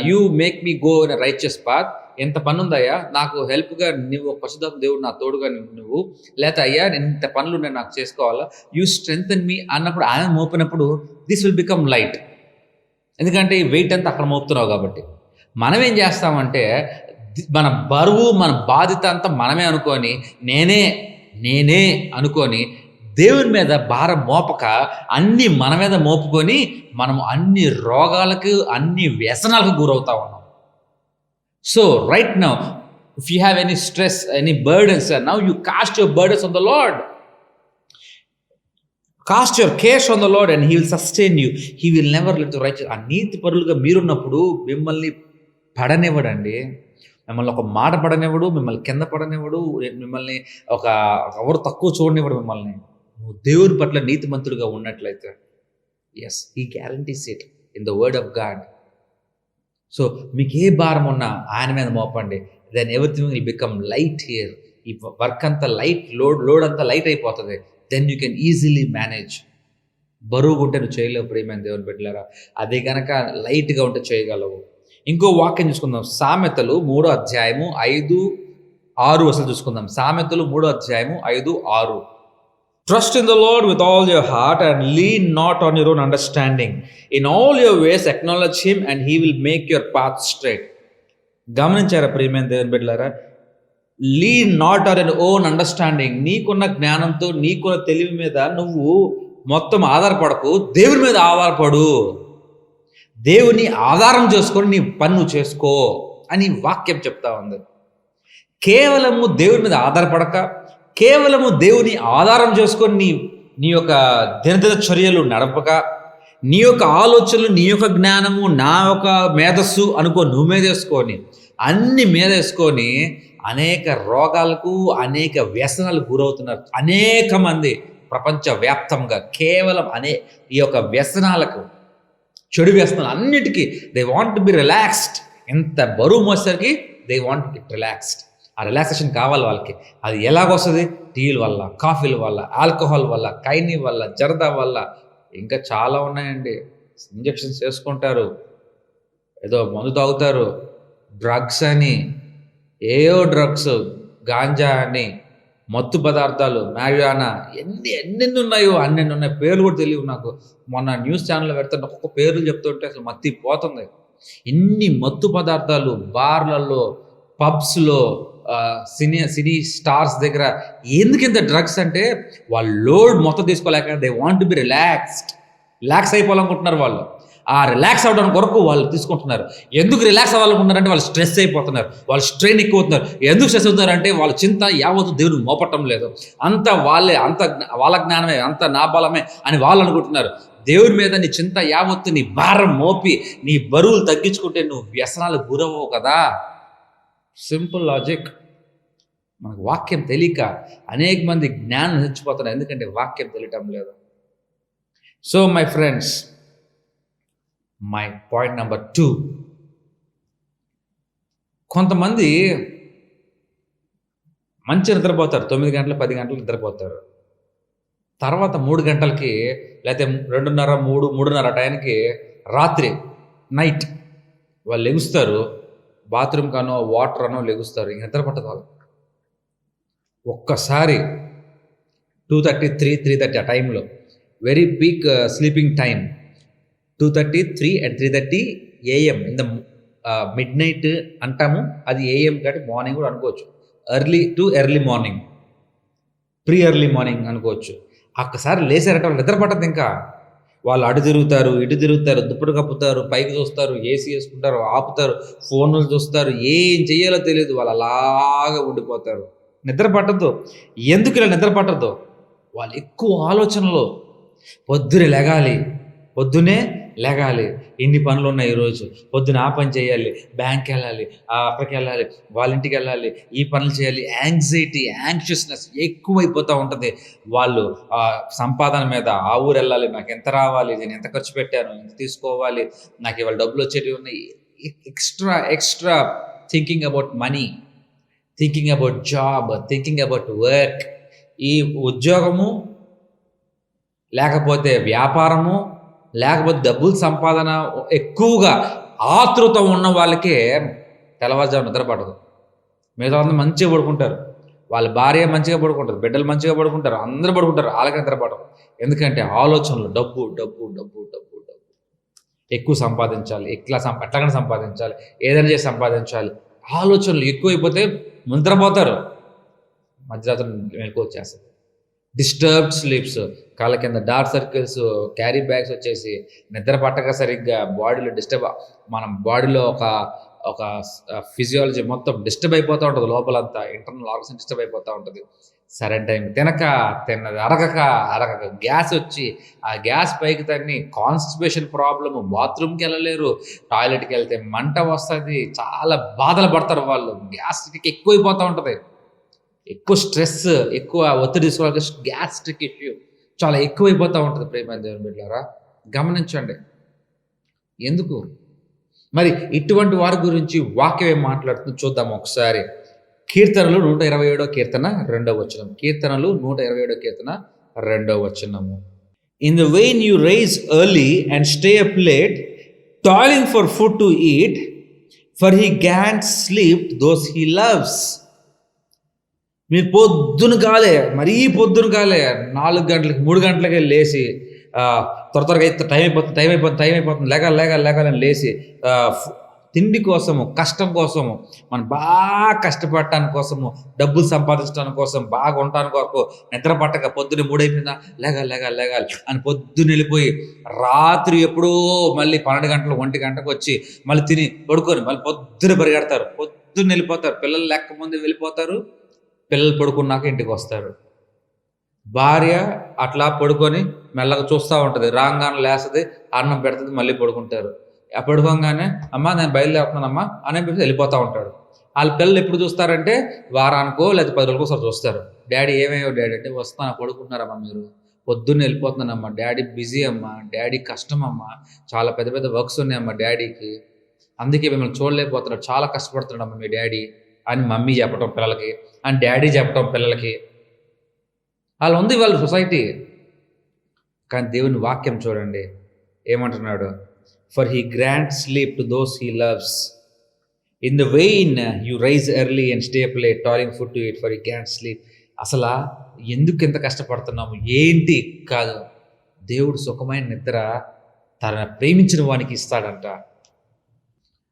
you make me go in righteous path. ఎంత పని ఉందయ్యా, నాకు హెల్ప్గా నువ్వు పరిశుద్ధాత్మ దేవుడు నా తోడుగా నువ్వు, లేకపోతే అయ్యా నేను ఇంత పనులు నేను నాకు చేసుకోవాలా, యూ స్ట్రెంగ్తెన్ మీ అన్నప్పుడు, ఆయన మోపినప్పుడు దిస్ విల్ బికమ్ లైట్. ఎందుకంటే ఈ వెయిట్ అంతా అక్కడ మోపుతున్నావు కాబట్టి. మనం ఏం చేస్తామంటే మన బరువు, మన బాధ్యత అంతా మనమే అనుకొని, నేనే అనుకొని దేవుని మీద భారం మోపక అన్నీ మన మీద మోపుకొని మనము అన్ని రోగాలకు, అన్ని వ్యసనాలకు గురవుతా ఉన్నాం. So right now if you have any stress, any burdens, now you cost your burdens on the lord. Cost your cares on the lord and he will sustain you, he will never let you right. ఆ నీతి పరులుగా మీరున్నప్పుడు మిమ్మల్ని పడనివ్వడండి, మిమ్మల్ని ఒక మాట పడనివ్వడు, మిమ్మల్ని కింద పడనివ్వడు, మిమ్మల్ని ఎవరు తక్కువ చూడనివ్వడు. మిమ్మల్ని నువ్వు దేవుని పట్ల నీతిమంతుడిగా ఉన్నట్లయితే, yes, he guarantees it in the word of God. So మీకు ఏ భారం ఉన్నా ఆయన మీద మోపండి, then everything will become light here. ఈ వర్క్ అంతా లైట్, లోడ్ అంతా లైట్ అయిపోతుంది. Then you can easily manage. బరువుగా ఉంటే నువ్వు చేయలేవు ప్రియమైన దేవుని బిడ్డలారా, అదే కనుక లైట్గా ఉంటే చేయగలవు. ఇంకో వాక్యం చూసుకుందాం, సామెతలు 3వ అధ్యాయము 5-6 అసలు చూసుకుందాం. సామెతలు 3వ అధ్యాయము 5-6. Trust in the Lord with all your heart and lean not on your own understanding. In all your ways acknowledge him and he will make your path straight. గమనించారా ప్రియమైన దేవుని బిడ్డలారా, lean not on your own understanding. నీకున్న జ్ఞానంతో, నీకున్న తెలివి మీద నువ్వు మొత్తం ఆధారపడకు, దేవుని మీద ఆధారపడు. దేవుని ఆధారం చేసుకొని నీ పని నువ్వు చేసుకో అని వాక్యం చెప్తా ఉంది. కేవలము దేవుని మీద ఆధారపడక, కేవలము దేవుని ఆధారం చేసుకొని నీ యొక్క దినదిన చర్యలు నడపక, నీ యొక్క ఆలోచనలు, నీ యొక్క జ్ఞానము, నా యొక్క మేధస్సు అనుకో, నువ్వు మీద వేసుకొని, అన్ని మీద వేసుకొని అనేక రోగాలకు, అనేక వ్యసనాలకు గురవుతున్నారు అనేక మంది ప్రపంచవ్యాప్తంగా. కేవలం ఈ యొక్క వ్యసనాలకు, చెడు వ్యసనాలు అన్నిటికీ they want to be relaxed. ఎంత బరువు మోసరికి they want to get relaxed. ఆ రిలాక్సేషన్ కావాలి వాళ్ళకి. అది ఎలాగొస్తుంది? టీల వల్ల, కాఫీల వల్ల, ఆల్కహాల్ వల్ల, కైనీ వల్ల, జర్దా వల్ల, ఇంకా చాలా ఉన్నాయండి. ఇంజెక్షన్స్ చేసుకుంటారు, ఏదో మందు తాగుతారు, డ్రగ్స్ అని, ఏయో డ్రగ్స్, గాంజా అని, మత్తు పదార్థాలు, మ్యారియానా, ఎన్నెన్ని ఉన్నాయో, అన్నెన్ని ఉన్నాయి. పేర్లు కూడా తెలియవు నాకు. మొన్న న్యూస్ ఛానల్లో పెడుతుంటే ఒక్కొక్క పేర్లు చెప్తుంటే అసలు మత్తి పోతుంది. ఇన్ని మత్తు పదార్థాలు బార్లలో, పబ్స్లో, సినీ స్టార్స్ దగ్గర. ఎందుకు ఇంత డ్రగ్స్ అంటే వాళ్ళు లోడ్ మొత్తం తీసుకోలేక they want to be relax అయిపోవాలనుకుంటున్నారు. వాళ్ళు ఆ రిలాక్స్ అవ్వడానికి కొరకు వాళ్ళు తీసుకుంటున్నారు. ఎందుకు రిలాక్స్ అవ్వాలనుకుంటున్నారంటే వాళ్ళు స్ట్రెస్ అయిపోతున్నారు, వాళ్ళు స్ట్రెయిన్ ఎక్కువ అవుతున్నారు. ఎందుకు స్ట్రెస్ అవుతున్నారంటే వాళ్ళ చింత యావత్తు దేవుడు మోపటం లేదు, అంత వాళ్ళ జ్ఞానమే, అంత నా బలమే అని వాళ్ళు అనుకుంటున్నారు. దేవుడి మీద నీ చింత యావత్తు, నీ భారం మోపి, నీ బరువులు తగ్గించుకుంటే నువ్వు వ్యసనాలు గురవవు కదా. Simple logic. మనకు వాక్యం తెలియక అనేక మంది జ్ఞానం నశించిపోతున్నారు, ఎందుకంటే వాక్యం తెలియటం లేదు. So my friends, my point number 2, కొంతమంది మంచి నిద్రపోతారు, 9 గంటలు 10 గంటలు నిద్రపోతారు. తర్వాత 3 గంటలకి, లేకపోతే 2:30, 3:30 టైంకి, రాత్రి నైట్ వాళ్ళు లెగుస్తారు, బాత్రూమ్ కానో వాటర్ అనో లెగుస్తారు, ఇంక నిద్ర పట్టదు వాళ్ళు. ఒక్కసారి 2:30, 3:30 ఆ టైంలో, very peak sleeping time, 2:30, 3 and 3:30 AM in the mid night అంటాము. అది AM కాబట్టి మార్నింగ్ కూడా అనుకోవచ్చు. Early morning, pre early morning అనుకోవచ్చు. ఒక్కసారి లేచారట, వాళ్ళు నిద్ర పట్టదు. ఇంకా వాళ్ళు అటు తిరుగుతారు, ఇటు తిరుగుతారు, దుప్పటి కప్పుతారు, పైకి చూస్తారు, ఏసీ వేసుకుంటారు, ఆపుతారు, ఫోన్లు చూస్తారు, ఏం చెయ్యాలో తెలియదు, వాళ్ళు అలాగా ఉండిపోతారు. నిద్ర పట్టద్దు. ఎందుకు ఇలా నిద్ర పట్టద్దు? వాళ్ళు ఎక్కువ ఆలోచనలు. పొద్దునే లెగాలి, ఎన్ని పనులు ఉన్నాయి ఈరోజు, పొద్దున ఆ పని చేయాలి, బ్యాంక్కి వెళ్ళాలి, అక్కడికి వెళ్ళాలి, వాళ్ళ ఇంటికి వెళ్ళాలి, ఈ పనులు చేయాలి, యాంగ్షియస్నెస్ ఎక్కువైపోతూ ఉంటుంది. వాళ్ళు సంపాదన మీద, ఆ ఊరు వెళ్ళాలి, నాకు ఎంత రావాలి, నేను ఎంత ఖర్చు పెట్టాను, ఎంత తీసుకోవాలి, నాకు ఇవాళ డబ్బులు వచ్చేటివి ఉన్నాయి, extra thinking about money, thinking about job, thinking about work. ఈ ఉద్యోగము, లేకపోతే వ్యాపారము, లేకపోతే డబ్బులు సంపాదన ఎక్కువగా ఆతృత ఉన్న వాళ్ళకే తెల్లవారుజాము నిద్ర పడదు. మిగతా అందరూ మంచిగా పడుకుంటారు, వాళ్ళ భార్య మంచిగా పడుకుంటారు, బిడ్డలు మంచిగా పడుకుంటారు, అందరూ పడుకుంటారు, వాళ్ళకి నిద్ర పడదు. ఎందుకంటే ఆలోచనలు డబ్బు డబ్బు డబ్బు డబ్బు డబ్బు, ఎక్కువ సంపాదించాలి, ఎట్లాగైనా సంపాదించాలి, ఏదైనా చేసి సంపాదించాలి. ఆలోచనలు ఎక్కువైపోతే నిద్రపోతారు, మధ్యరాత్రి మెలకు వచ్చేస్తుంది. డిస్టర్బ్డ్ స్లీప్స్, కాళ్ళ కింద డార్క్ సర్కిల్స్, క్యారీ బ్యాగ్స్ వచ్చేసి నిద్ర పట్టక సరిగ్గా బాడీలో మన బాడీలో ఒక ఫిజియాలజీ మొత్తం డిస్టర్బ్ అయిపోతూ ఉంటుంది, లోపలంతా ఇంటర్నల్ ఆర్గన్స్ డిస్టర్బ్ అయిపోతూ ఉంటుంది. సరైన టైం తిన్నది అరగక గ్యాస్ వచ్చి, ఆ గ్యాస్ పైకి తన్ని కాన్స్టిపేషన్ ప్రాబ్లము, బాత్రూమ్కి వెళ్ళలేరు, టాయిలెట్కి వెళ్తే మంట వస్తుంది, చాలా బాధలు పడతారు వాళ్ళు. గ్యాస్ట్రిక్ ఎక్కువైపోతూ ఉంటుంది, ఎక్కువ స్ట్రెస్, ఎక్కువ ఒత్తిడి తీసుకోవాలి, గ్యాస్ట్రిక్ ఇష్యూ చాలా ఎక్కువైపోతూ ఉంటుంది. ప్రేమ దేవుని బిడ్డలారా గమనించండి. ఎందుకు మరి ఇటువంటి వారి గురించి వాక్యం ఏం మాట్లాడుతుందో చూద్దాం ఒకసారి. కీర్తనలు 127వ కీర్తన 2వ వచనం. కీర్తనలు 127వ కీర్తన 2వ వచనము. In the vain you rise early and stay up late, toiling for food to eat, for he can sleep those he loves. మీరు పొద్దున కాలే, మరీ పొద్దున కాలే, 4 గంటలకి 3 గంటలకే లేచి త్వరగా టైం అయిపోతుంది లేగాలని లేచి తిండి కోసము, కష్టం కోసము, మనం బాగా కష్టపడటానికి కోసము, డబ్బులు సంపాదించడానికి కోసం, బాగా ఉండటానికి వరకు నిద్ర పట్టక పొద్దున్న 3 అయిపోయిందా లేగాలి అని పొద్దున్న వెళ్ళిపోయి రాత్రి ఎప్పుడో మళ్ళీ 12 గంటలు 1 గంటకు వచ్చి మళ్ళీ తిని పడుకొని మళ్ళీ పొద్దున పరిగెడతారు, పొద్దున్న వెళ్ళిపోతారు. పిల్లలు లెక్క ముందు వెళ్ళిపోతారు, పిల్లలు పడుకున్నాక ఇంటికి వస్తారు. భార్య అట్లా పడుకొని మెల్లగా చూస్తూ ఉంటుంది, రాగానే లేస్తుంది, అన్నం పెడుతుంది, మళ్ళీ పడుకుంటారు. పడుకోగానే అమ్మ నేను బయలుదేరుతున్నానమ్మా అని వెళ్ళిపోతూ ఉంటాడు. వాళ్ళ పిల్లలు ఎప్పుడు చూస్తారంటే వారానికో లేదా 10 రోజులకో ఒకసారి చూస్తారు. డాడీ ఏమేమో డాడీ అంటే, వస్తాను పడుకుంటున్నారమ్మా, మీరు పొద్దున్న వెళ్ళిపోతున్నానమ్మా, డాడీ బిజీ అమ్మా, డాడీ కష్టం అమ్మా, చాలా పెద్ద పెద్ద వర్క్స్ ఉన్నాయమ్మా డాడీకి, అందుకే మిమ్మల్ని చూడలేకపోతున్నాడు, చాలా కష్టపడుతున్నాడమ్మా మీ డాడీ అని మమ్మీ చెప్పటం పిల్లలకి, అని డాడీ చెప్పటం పిల్లలకి. అలా ఉంది వాళ్ళ సొసైటీ. కానీ దేవుని వాక్యం చూడండి ఏమంటున్నాడు, for he grant sleep to those he loves, in the vain you rise early and stay up late, toiling food to eat, for he grant sleep. అసలు ఎందుకు ఎంత కష్టపడుతున్నాము ఏంటి కాదు, దేవుడు సుఖమైన నిద్ర తన ప్రేమించిన వానికి ఇస్తాడంట.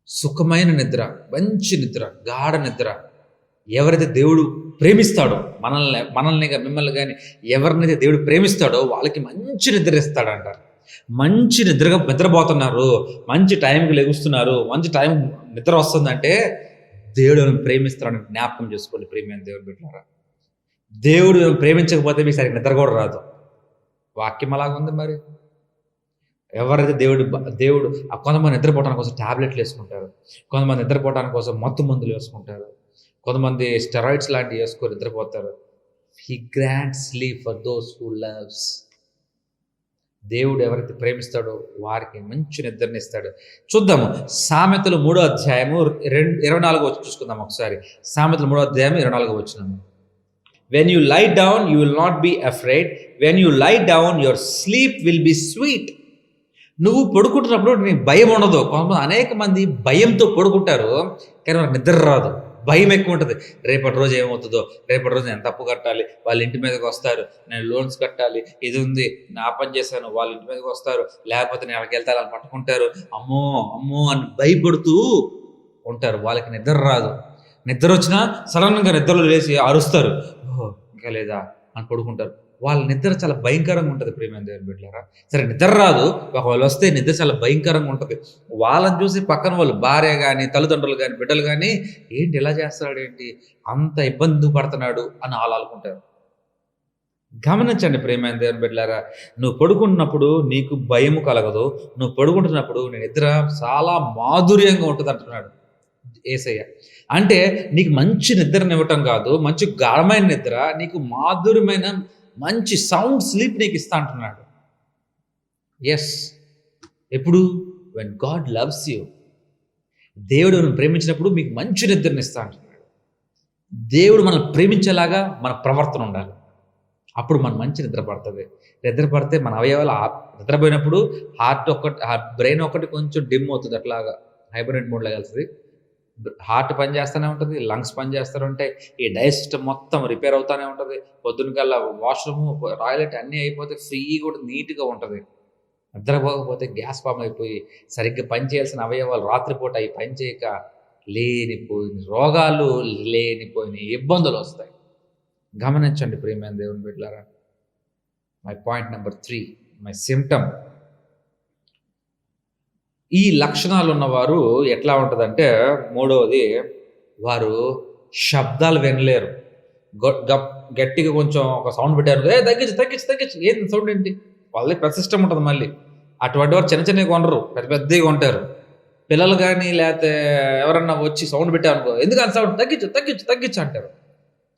సుఖమైన నిద్ర, మంచి నిద్ర, గాఢ నిద్ర. ఎవరైతే దేవుడు ప్రేమిస్తాడో, మనల్ని మిమ్మల్ని కానీ ఎవరినైతే దేవుడు ప్రేమిస్తాడో వాళ్ళకి మంచి నిద్ర ఇస్తాడంట. మంచి నిద్రపోతున్నారు, మంచి టైంకి లెగుస్తున్నారు, మంచి టైం నిద్ర వస్తుందంటే దేవుడు ప్రేమిస్తాడని జ్ఞాపకం చేసుకోండి. ప్రేమ దేవుడు బిడ్డలారా, దేవుడు ప్రేమించకపోతే మీకు సరిగ్గా నిద్ర కూడా రాదు. వాక్యం అలాగుంది. మరి ఎవరైతే దేవుడు కొంతమంది నిద్రపోవడానికి కోసం ట్యాబ్లెట్లు వేసుకుంటారు, కొంతమంది నిద్రపోవడానికి కోసం మత్తు మందులు వేసుకుంటారు, కొంతమంది స్టెరాయిడ్స్ లాంటివి వేసుకొని నిద్రపోతారు. He grant sleep for those who loves. దేవుడు ఎవరైతే ప్రేమిస్తాడో వారికి మంచి నిద్రని ఇస్తాడు. చూద్దాము సామెతలు 3వ అధ్యాయము 24వ వచనం చూసుకుందాం ఒకసారి. సామెతలు 3వ అధ్యాయం 24వ వచనం. When you lie down, you will not be afraid. When you lie down, your sleep will be sweet. నువ్వు పడుకుంటున్నప్పుడు నీకు భయం ఉండదు. కొంతమంది అనేక మంది భయంతో పడుకుంటారు, కానీ వాళ్ళకి నిద్ర రాదు, భయం ఎక్కువ ఉంటుంది. రేపటి రోజు ఏమవుతుందో, రేపటి రోజు నేను తప్పు కట్టాలి, వాళ్ళ ఇంటి మీదకి వస్తారు, నేను లోన్స్ కట్టాలి, ఇది ఉంది, నా పని చేశాను, వాళ్ళ ఇంటి మీదకి వస్తారు, లేకపోతే నేను అక్కడికి వెళ్తా వాళ్ళని పట్టుకుంటారు, అమ్మో అమ్మో అని భయపడుతూ ఉంటారు. వాళ్ళకి నిద్ర రాదు. నిద్ర వచ్చినా సడన్గా నిద్రలో లేచి అరుస్తారు, ఓహో ఇంకా లేదా అని పడుకుంటారు. వాళ్ళ నిద్ర చాలా భయంకరంగా ఉంటుంది ప్రియమైన దేవుని బిడ్డలారా. సరే నిద్ర రాదు, ఒకవేళ వస్తే నిద్ర చాలా భయంకరంగా ఉంటుంది. వాళ్ళని చూసి పక్కన వాళ్ళు భార్య కానీ తల్లిదండ్రులు కానీ బిడ్డలు కానీ ఏంటి ఇలా చేస్తున్నాడు, ఏంటి అంత ఇబ్బంది పడుతున్నాడు అని వాళ్ళు అనుకుంటారు. గమనించండి ప్రియమైన దేవుని బిడ్డలారా, నువ్వు పడుకున్నప్పుడు నీకు భయము కలగదు, నువ్వు పడుకుంటున్నప్పుడు నీ నిద్ర చాలా మాధుర్యంగా ఉంటుంది అంటున్నాడు యేసయ్య. అంటే నీకు మంచి నిద్రనివ్వటం కాదు, మంచి గాఢమైన నిద్ర, నీకు మాధుర్యమైన మంచి సౌండ్ స్లీప్ నీకు ఇస్తా అంటున్నాడు. ఎస్, ఎప్పుడు? When God loves you. దేవుడు మనం ప్రేమించినప్పుడు మీకు మంచి నిద్రని ఇస్తా అంటున్నాడు. దేవుడు మనల్ని ప్రేమించేలాగా మన ప్రవర్తన ఉండాలి, అప్పుడు మన మంచి నిద్ర పడుతుంది. నిద్ర పడితే మన అవయవాలు నిద్రపోయినప్పుడు బ్రెయిన్ ఒకటి కొంచెం డిమ్ అవుతుంది, అట్లాగా హైబర్నేట్ మోడ్లో వెళ్తుంది. హార్ట్ పని చేస్తూనే ఉంటుంది, లంగ్స్ పని చేస్తూనే ఉంటాయి, ఈ డైజెస్ట్ మొత్తం రిపేర్ అవుతూనే ఉంటుంది. పొద్దున్న కల్లా వాష్రూమ్ టాయిలెట్ అన్నీ అయిపోతే ఫ్రీగా కూడా నీట్గా ఉంటుంది. నిద్రపోకపోతే గ్యాస్ ఫామ్ అయిపోయి సరిగ్గా పని చేయాల్సిన అవయవాలు రాత్రిపూట అవి పని చేయక లేనిపోయిన రోగాలు, లేనిపోయిన ఇబ్బందులు వస్తాయి. గమనించండి ప్రియమైన దేవుని బిడ్డలారా. My point number 3, my symptom. ఈ లక్షణాలు ఉన్నవారు ఎట్లా ఉంటుందంటే, మూడవది, వారు శబ్దాలు వినలేరు. గట్టిగా కొంచెం ఒక సౌండ్ పెట్టారు, తగ్గించు తగ్గించు తగ్గించు, ఏంది సౌండ్ ఏంటి, వాళ్ళకి పెద్ద సిస్టమ్ ఉంటుంది. మళ్ళీ అటువంటి వారు చిన్న చిన్నవి కొనరు, పెద్ద పెద్దగా ఉంటారు. పిల్లలు కానీ లేకపోతే ఎవరన్నా వచ్చి సౌండ్ పెట్టారనుకో, ఎందుకు అంత సౌండ్, తగ్గించు తగ్గించు తగ్గించు అంటారు.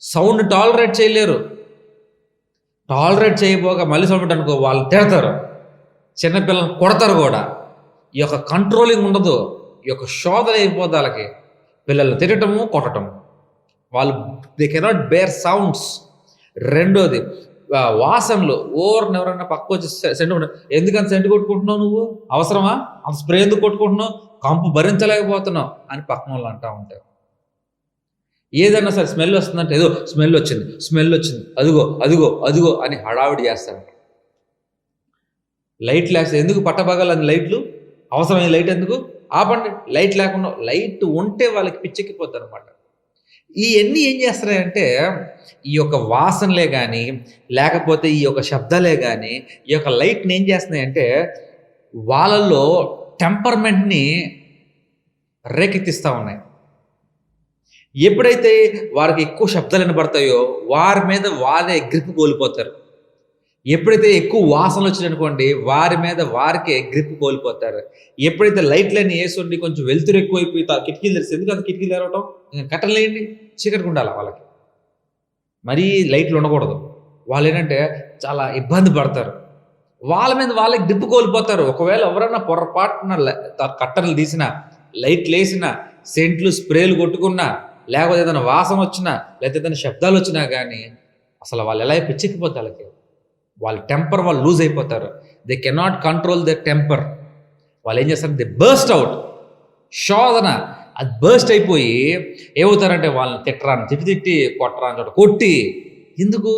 సౌండ్ టాలరేట్ చేయలేరు. టాలరేట్ చేయబోగా మళ్ళీ సౌండ్ పెట్టారనుకో వాళ్ళు తిడతారు, చిన్నపిల్లలు కొడతారు కూడా. ఈ యొక్క కంట్రోలింగ్ ఉండదు, ఈ యొక్క శోధన అయిపోద్ది వాళ్ళకి. పిల్లలు తిరగటము, కొట్టటము, వాళ్ళు దే కెనాట్ బేర్ సౌండ్స్. రెండోది వాసనలు. ఎవరన్నా పక్క వచ్చి సెంటు, ఎందుకంత సెంటు కొట్టుకుంటున్నావు, నువ్వు అవసరమా, అంత స్ప్రే ఎందుకు కొట్టుకుంటున్నావు, కంపు భరించలేకపోతున్నావు అని పక్కన వాళ్ళు అంటూ ఉంటారు. ఏదన్నా సరే స్మెల్ వస్తుందంటే, ఏదో స్మెల్ వచ్చింది, స్మెల్ వచ్చింది, అదిగో అదిగో అదిగో అని హడావిడి చేస్తారు. లైట్ లేస్తే ఎందుకు పట్టబగాలని లైట్లు, అవసరమైన లైట్ ఎందుకు, ఆపండి. లైట్ లేకుండా, లైట్ ఉంటే వాళ్ళకి పిచ్చెక్కిపోతారు అనమాట. ఇవన్నీ ఏం చేస్తున్నాయంటే, ఈ యొక్క వాసనలే కానీ లేకపోతే ఈ యొక్క శబ్దాలే కానీ ఈ యొక్క లైట్ని ఏం చేస్తున్నాయంటే వాళ్ళల్లో టెంపర్మెంట్ని రేకెత్తిస్తూ ఉన్నాయి. ఎప్పుడైతే వారికి ఎక్కువ శబ్దాలు వినబడతాయో వారి మీద వారే గ్రిప్ కోల్పోతారు. ఎప్పుడైతే ఎక్కువ వాసనలు వచ్చిననుకోండి వారి మీద వారికే గ్రిప్ కోల్పోతారు. ఎప్పుడైతే లైట్లన్నీ వేసుండి కొంచెం వెలుతురు ఎక్కువైపోయి కిటికీలు తెరిస్తే, ఎందుకు అంత కిటికీలు తెరవటం, కట్టలు వేయండి, చీకటిగా ఉండాలి వాళ్ళకి, మరీ లైట్లు ఉండకూడదు. వాళ్ళు ఏంటంటే చాలా ఇబ్బంది పడతారు, వాళ్ళ మీద వాళ్ళకి గ్రిప్ కోల్పోతారు. ఒకవేళ ఎవరైనా పొరపాటున కట్టలు తీసినా, లైట్లు వేసినా, సెంట్లు స్ప్రేలు కొట్టుకున్నా, లేకపోతే ఏదైనా వాసన వచ్చినా, లేకపోతే ఏదైనా శబ్దాలు వచ్చినా కానీ అసలు వాళ్ళు ఎలా పిచ్చెక్కిపోతారు. వాళ్ళకి వాళ్ళ టెంపర్ వాళ్ళు లూజ్ అయిపోతారు. They cannot control the temper. వాళ్ళు ఏం చేస్తారు, దే బర్స్ట్ అవుట్. శోధన అది బర్స్ట్ అయిపోయి ఏమవుతారంటే వాళ్ళని తిట్టరాని తిట్టి కొట్టరాని చోట కొట్టి, ఎందుకు,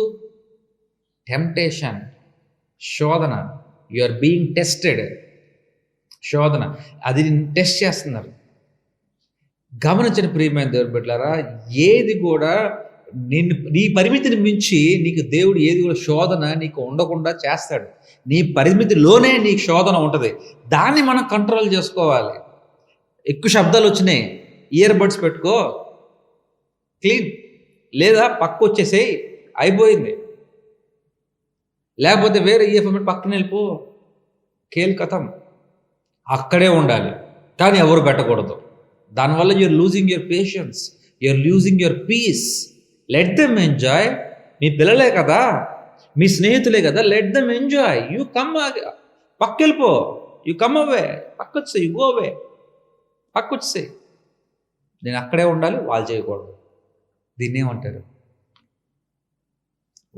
టెంప్టేషన్, శోధన, యు ఆర్ బీయింగ్ టెస్టెడ్. శోధన అది టెస్ట్ చేస్తున్నారు. గమనించిన ప్రియమైన దేవుని బిడ్డలారా, ఏది కూడా నీ పరిమితిని మించి నీకు దేవుడు ఏది కూడా శోధన నీకు ఉండకుండా చేస్తాడు. నీ పరిమితిలోనే నీకు శోధన ఉంటుంది, దాన్ని మనం కంట్రోల్ చేసుకోవాలి. ఎక్కువ శబ్దాలు వచ్చినాయి, ఇయర్ బడ్స్ పెట్టుకో, క్లీన్, లేదా పక్క వచ్చేసేయి, అయిపోయింది. లేకపోతే వేరే ఇయర్ పక్కన వెళ్ళిపో, కేల్ కథం, అక్కడే ఉండాలి, కానీ ఎవరు పెట్టకూడదు. దానివల్ల you're losing your patience, you're losing your peace. Let them enjoy. మీ పిల్లలే కదా, మీ స్నేహితులే కదా, let them enjoy. You come, పక్కెళ్ళిపో, యూ కమ్ అవే, పక్కొచ్చే, యూ గో అవే, పక్కొచ్చే. నేను అక్కడే ఉండాలి, వాళ్ళు చేయకూడదు. దీన్ని ఏమంటారు,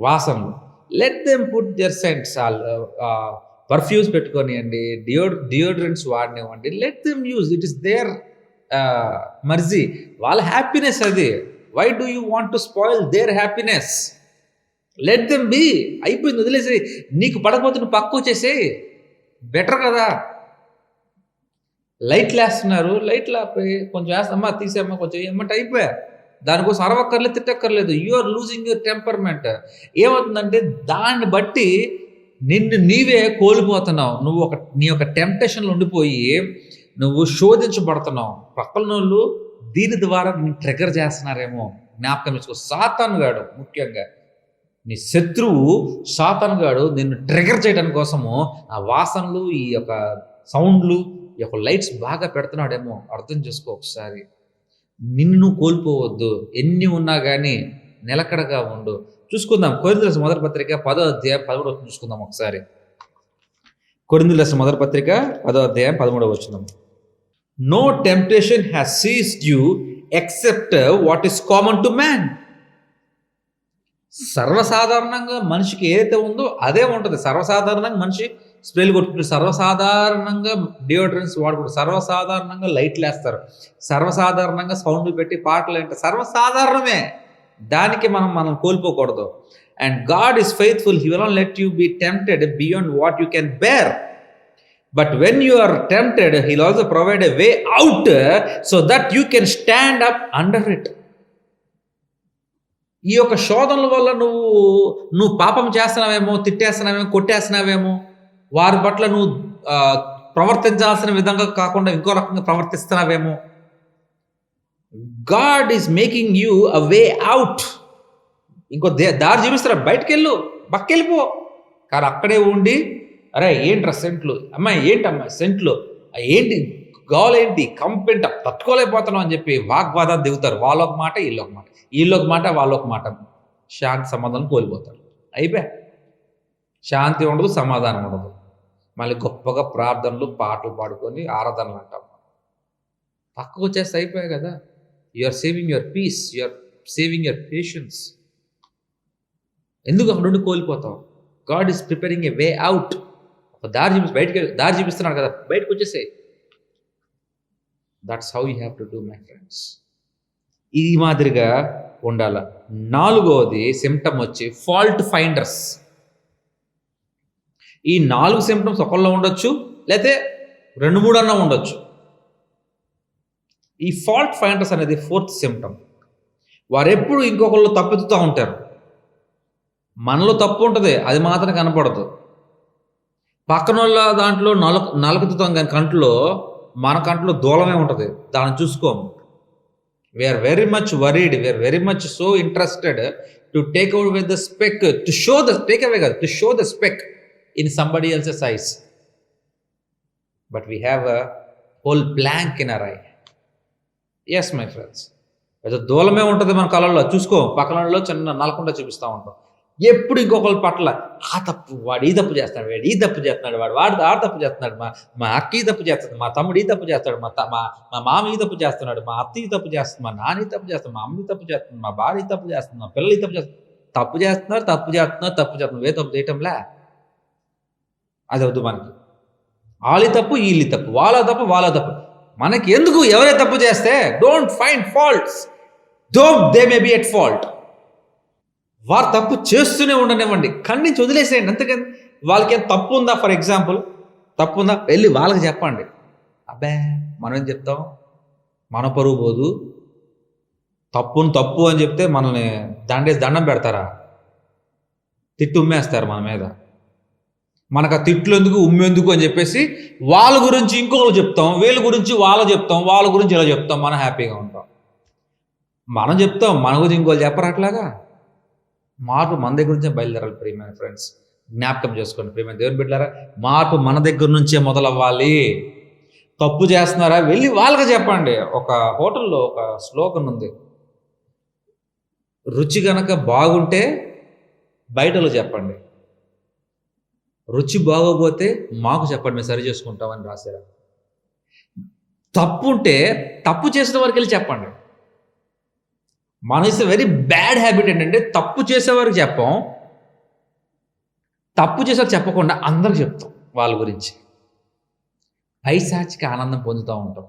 వాసనలు. Let them put their scents, perfumes పెట్టుకోనివ్వండి, డియోడ్రెంట్స్ వాడినివ్వండి, let them use, it is their మర్జీ, వాళ్ళ హ్యాపీనెస్ అది. Why do you want to spoil their happiness? Let them be, అయిపోయింది, వదిలేసి. నీకు పడకపోతే నువ్వు పక్క వచ్చేసి బెటర్ కదా. లైట్లు వేస్తున్నారు, లైట్లు ఆపి కొంచెం వేస్తామ్మా, తీసేమ్మా, కొంచెం ఏమంటే అయిపోయా, దానికోసం అరవక్కర్లేదు, తిట్టక్కర్లేదు. You are losing your temperament. ఏమవుతుందంటే దాన్ని బట్టి నిన్ను నీవే కోల్పోతున్నావు. నీ యొక్క టెంప్టేషన్లో ఉండిపోయి నువ్వు శోధించబడుతున్నావు. పక్కనోళ్ళు దీని ద్వారా నేను ట్రిగర్ చేస్తున్నారేమో జ్ఞాపకం చేసుకో. సాతాను గాడు, ముఖ్యంగా నీ శత్రువు సాతాను గాడు నిన్ను ట్రిగర్ చేయడం కోసము ఆ వాసనలు, ఈ యొక్క సౌండ్లు, ఈ యొక్క లైట్స్ బాగా పెడుతున్నాడేమో అర్థం చేసుకో ఒకసారి. నిన్ను కోల్పోవద్దు. ఎన్ని ఉన్నా కానీ నిలకడగా ఉండు. చూసుకుందాం కొరింథీయుల రాసిన మొదటి పత్రిక 10వ అధ్యాయం 13వ వచనం చూసుకుందాం ఒకసారి. కొరింథీయుల రాసిన మొదటి పత్రిక 10వ అధ్యాయం 13వ వచనం. No temptation has seized you except what is common to man. సర్వసాధారణంగా మనిషికి ఏదైతే ఉందో అదే ఉంటుంది. సర్వసాధారణంగా మనిషి స్ప్రేలు కొట్టుకుంటారు, సర్వసాధారణంగా డియోడ్రెన్స్ వాడుకుంటారు, సర్వసాధారణంగా లైట్లు వేస్తారు, సర్వసాధారణంగా సౌండ్లు పెట్టి పాటలు అంటే సర్వసాధారణమే. దానికి మనం కోల్పోకూడదు. And God is faithful, he will not let you be tempted beyond what you can bear. But when you are tempted he will also provide a way out so that you can stand up under it. ఈ యొక్క శోధనల వల్ల నువ్వు పాపం చేస్తున్నావేమో, తిట్టేస్తున్నావేమో, కొట్టేస్తున్నావేమో, వారి పట్ల నువ్వు ప్రవర్తించాల్సిన విధంగా కాకుండా ఇంకో రకంగా ప్రవర్తిస్తున్నావేమో. God is making you a way out. ఇంకో దారి చూపిస్తారా, బయటకు వెళ్ళు, బక్కెళ్ళిపో. కానీ అక్కడే ఉండి అరే ఏంట్రా సెంట్లు, అమ్మాయి ఏంటమ్మా సెంట్లు, ఏంటి గోలేంటి, కంపెంట తట్టుకోలేకపోతున్నాం అని చెప్పి వాగ్వాదాలు దిగుతారు. వాళ్ళొక మాట, వీళ్ళొక మాట, వీళ్ళొక మాట, వాళ్ళొక మాట. శాంతి సమాధానం కోల్పోతారు. అయిపోయా, శాంతి ఉండదు, సమాధానం ఉండదు. మళ్ళీ గొప్పగా ప్రార్థనలు, పాటలు పాడుకొని ఆరాధనలు అంటాం. పక్కకు వచ్చేస్తే అయిపోయాయి కదా. You are saving your peace, you are saving your patience. ఎందుకు అక్కడ నుండి కోల్పోతావు? God is preparing a way out. ఒక దారి చూపిస్తున్నాడు కదా, బయటకు వచ్చేసాయి. That's how you have to do my friends. ఈ మాదిరిగా ఉండాల. 4వది సిమ్టమ్ వచ్చి ఫాల్ట్ ఫైండర్స్. ఈ 4 సిమ్టమ్స్ ఒకళ్ళలో ఉండొచ్చు, లేకపోతే 2-3 అన్నా ఉండొచ్చు. ఈ ఫాల్ట్ ఫైండర్స్ అనేది 4th సిమ్టమ్. వారు ఎప్పుడు ఇంకొకళ్ళు తప్పెత్తుతూ ఉంటారు. మనలో తప్పు ఉంటుంది, అది మాత్రం కనపడదు. పక్కన వాళ్ళ దాంట్లో నలకెత్తుతాం, కానీ కంట్లో, మన కంట్లో దూలమే ఉంటుంది, దాన్ని చూసుకోము. We are very much worried, we are very much so interested to take away with the speck, to show the take away కాదు, to show the speck in somebody else's eyes, but we have a whole blank in our eye. Yes my friends, ఏదో దూలమే ఉంటుంది మన కళ్ళల్లో, చూసుకో. పక్కనలో చిన్న నలకుండా చూపిస్తూ ఉంటాం. ఎప్పుడు ఇంకొకరి పట్ల ఆ తప్పు, వాడు ఈ తప్పు చేస్తున్నాడు, వాడు ఈ తప్పు చేస్తున్నాడు, వాడు ఆ తప్పు చేస్తున్నాడు, మా అక్క ఈ తప్పు చేస్తుంది, మా తమ్ముడు ఈ తప్పు చేస్తాడు, మా మామ ఈ తప్పు చేస్తున్నాడు, మా అత్త ఈ తప్పు చేస్తుంది, మా నాన్న ఈ తప్పు చేస్తుంది, మా అమ్మ ఈ తప్పు చేస్తుంది, మా భార్య ఈ తప్పు చేస్తుంది, మా పిల్లలు ఈ తప్పు చేస్తుంది. తప్పు చేస్తున్నారు, వే తప్పు చేయటంలే. అది వద్దు మనకి. వాళ్ళ తప్పు, వీళ్ళ తప్పు, వాళ్ళ తప్పు. మనకి ఎందుకు? ఎవరే తప్పు చేస్తే don't find faults, though they may be at fault. వారు తప్పు చేస్తూనే ఉండనివ్వండి, ఖండించి వదిలేసేయండి. అంతేకాని వాళ్ళకి ఏం తప్పు ఉందా, ఫర్ ఎగ్జాంపుల్ తప్పు ఉందా, వెళ్ళి వాళ్ళకి చెప్పండి. అబ్బే మనం ఏం చెప్తాం, మన పరువు పోదు. తప్పు అని చెప్తే మనల్ని దండం పెడతారా? తిట్టు ఉమ్మేస్తారు మన మీద. మనకు ఆ తిట్లు ఎందుకు, ఉమ్మెందుకు అని చెప్పేసి వాళ్ళ గురించి ఇంకొకరు చెప్తాం, వీళ్ళ గురించి వాళ్ళు చెప్తాం, వాళ్ళ గురించి ఇలా చెప్తాం, మనం హ్యాపీగా ఉంటాం. మనం చెప్తాం, మన గురించి ఇంకోళ్ళు చెప్పరు. అట్లాగా మార్పు మన దగ్గర నుంచే బయలుదేరాలి. ప్రియమైన ఫ్రెండ్స్, జ్ఞాపకం చేసుకోండి. ప్రియమైన దేవుని బిడ్డలారా, మార్పు మన దగ్గర నుంచే మొదలవ్వాలి. తప్పు చేస్తున్నారా, వెళ్ళి వాళ్ళకి చెప్పండి. ఒక హోటల్లో ఒక స్లోగన్ ఉంది, రుచి గనక బాగుంటే బయటలో చెప్పండి, రుచి బాగోపోతే మాకు చెప్పండి, మేము సరి చేసుకుంటామని రాశారు. తప్పు ఉంటే తప్పు చేసిన వారికి వెళ్ళి చెప్పండి. మన ఇస్ వెరీ బ్యాడ్ హ్యాబిట్ ఏంటంటే తప్పు చేసేవారికి చెప్పాం, తప్పు చేసేవారు చెప్పకుండా అందరికి చెప్తాం వాళ్ళ గురించి. పైశాచిక ఆనందం పొందుతూ ఉంటాం.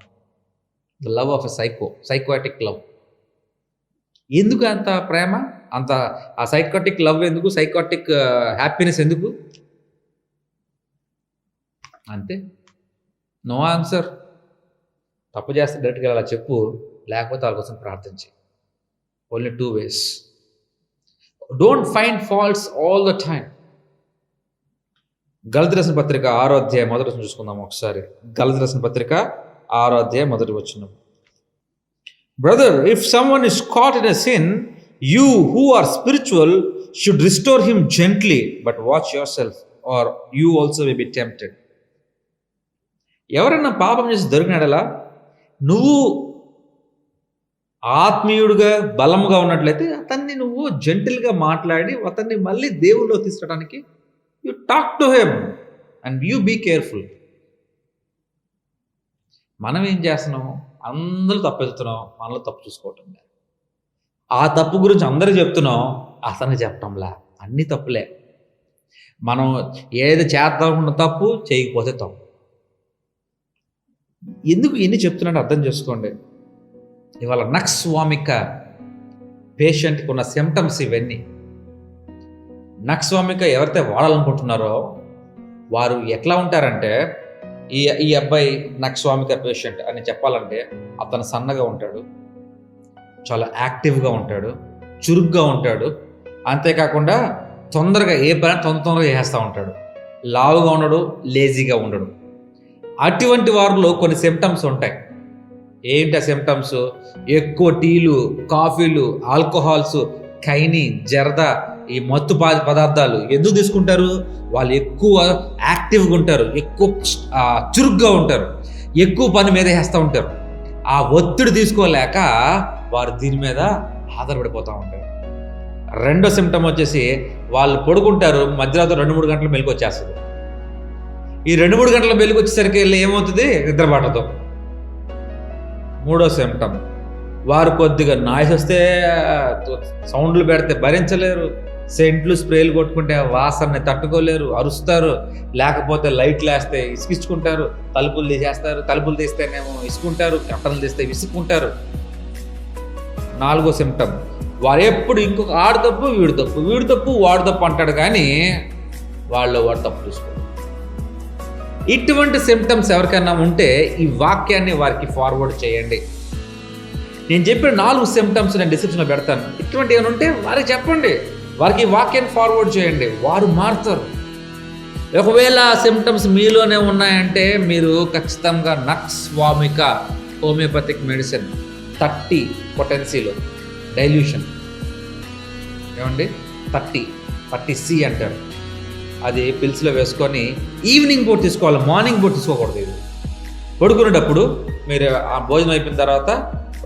The love of a psychotic love. ఎందుకు అంత ప్రేమ, అంత ఆ సైకోటిక్ లవ్ ఎందుకు, సైకోటిక్ హ్యాపీనెస్ ఎందుకు? అంతే, నో ఆన్సర్. తప్పు చేస్తే డైరెక్ట్గా అలా చెప్పు, లేకపోతే వాళ్ళ కోసం ప్రార్థించి. Only 2 ways. Don't find faults all the time. గలతీ రాసిన పత్రిక 6వ అధ్యాయం మొదటి వచనం చూసుకుందాం ఒకసారి. గలతీ రాసిన పత్రిక 6వ అధ్యాయం మొదటి వచనం. Brother, if someone is caught in a sin, you who are spiritual should restore him gently, but watch yourself, or you also may be tempted. ఎవరైనా పాపం చేసి దొరికినాడలా నువ్వు ఆత్మీయుడిగా బలంగా ఉన్నట్లయితే అతన్ని నువ్వు జెంటిల్గా మాట్లాడి అతన్ని మళ్ళీ దేవుల్లో తీసుకురావడానికి you talk to him and you be careful. మనం ఏం చేస్తున్నాం? అందరూ తప్పెళ్తున్నాం, మనలో తప్పు చూసుకోవటం. ఆ తప్పు గురించి అందరూ చెప్తున్నాం, అతను చెప్పటంలా. అన్ని తప్పులే. మనం ఏది చేద్దామన్న తప్పు, చేయకపోతే తప్పు. ఎందుకు ఇన్ని చెప్తున్నాడో అర్థం చేసుకోండి. ఇవాళ నక్స్వామిక పేషెంట్కి ఉన్న సిమ్టమ్స్ ఇవన్నీ. నక్స్వామిక ఎవరైతే వాడాలనుకుంటున్నారో వారు ఎట్లా ఉంటారంటే, ఈ అబ్బాయి నక్స్వామిక పేషెంట్ అని చెప్పాలంటే అతను సన్నగా ఉంటాడు, చాలా యాక్టివ్గా ఉంటాడు, చురుగ్గా ఉంటాడు. అంతేకాకుండా తొందరగా ఏ పని తొందరగా చేస్తూ ఉంటాడు. లావుగా ఉండడు, లేజీగా ఉండడు. అటువంటి వారిలో కొన్ని సిమ్టమ్స్ ఉంటాయి. ఏంటి ఆ సిమ్టమ్స్? ఎక్కువ టీలు, కాఫీలు, ఆల్కహాల్స్, ఖైనీ, జర్దా, ఈ మత్తు పదార్థాలు ఎందుకు తీసుకుంటారు? వాళ్ళు ఎక్కువ యాక్టివ్గా ఉంటారు, ఎక్కువ చురుగ్గా ఉంటారు, ఎక్కువ పని మీద వేస్తూ ఉంటారు. ఆ ఒత్తిడి తీసుకోలేక వారు దీని మీద ఆధారపడిపోతూ ఉంటారు. రెండో సిమ్టమ్ వచ్చేసి వాళ్ళు పడుకుంటారు, మధ్యరాత్రి 2-3 గంటలు మెలకు వచ్చేస్తుంది. ఈ 2-3 గంటల మెలకు వచ్చేసరికి ఏమవుతుంది? నిద్ర పట్టదు. మూడో సిమ్టమ్, వారు కొద్దిగా నాయిస్ వస్తే, సౌండ్లు పెడితే భరించలేరు, సెంట్లు స్ప్రేలు కొట్టుకుంటే వాసనని తట్టుకోలేరు, అరుస్తారు. లేకపోతే లైట్లు వేస్తే ఇసుకించుకుంటారు, తలుపులు తీసేస్తారు, తలుపులు తీస్తేనేమో ఇసుకుంటారు, కట్టలు తీస్తే విసుక్కుంటారు. నాలుగో సిమ్టమ్, వారు ఎప్పుడు ఇంకొక ఆడు తప్పు వీడు తప్పు, వీడు తప్పు వాడు తప్పు అంటాడు, కానీ వాడు తప్పు చూసుకోరు. ఇటువంటి సిమ్టమ్స్ ఎవరికైనా ఉంటే ఈ వాక్యాన్ని వారికి ఫార్వర్డ్ చేయండి. నేను చెప్పిన 4 సిమ్టమ్స్ నేను డిస్క్రిప్షన్లో పెడతాను. ఇటువంటి ఏమైనా ఉంటే వారికి చెప్పండి, వారికి ఈ వాక్యాన్ని ఫార్వర్డ్ చేయండి, వారు మారుతారు. ఒకవేళ సిమ్టమ్స్ మీలోనే ఉన్నాయంటే మీరు ఖచ్చితంగా నక్స్వామిక హోమియోపతిక్ మెడిసిన్ 30 పొటెన్సీలో డైల్యూషన్ ఏమండి 30C అంటారు. అది పిల్స్లో వేసుకొని ఈవినింగ్ పూట తీసుకోవాలి, మార్నింగ్ పూట తీసుకోకూడదు. ఇది పడుకునేటప్పుడు మీరు ఆ భోజనం అయిపోయిన తర్వాత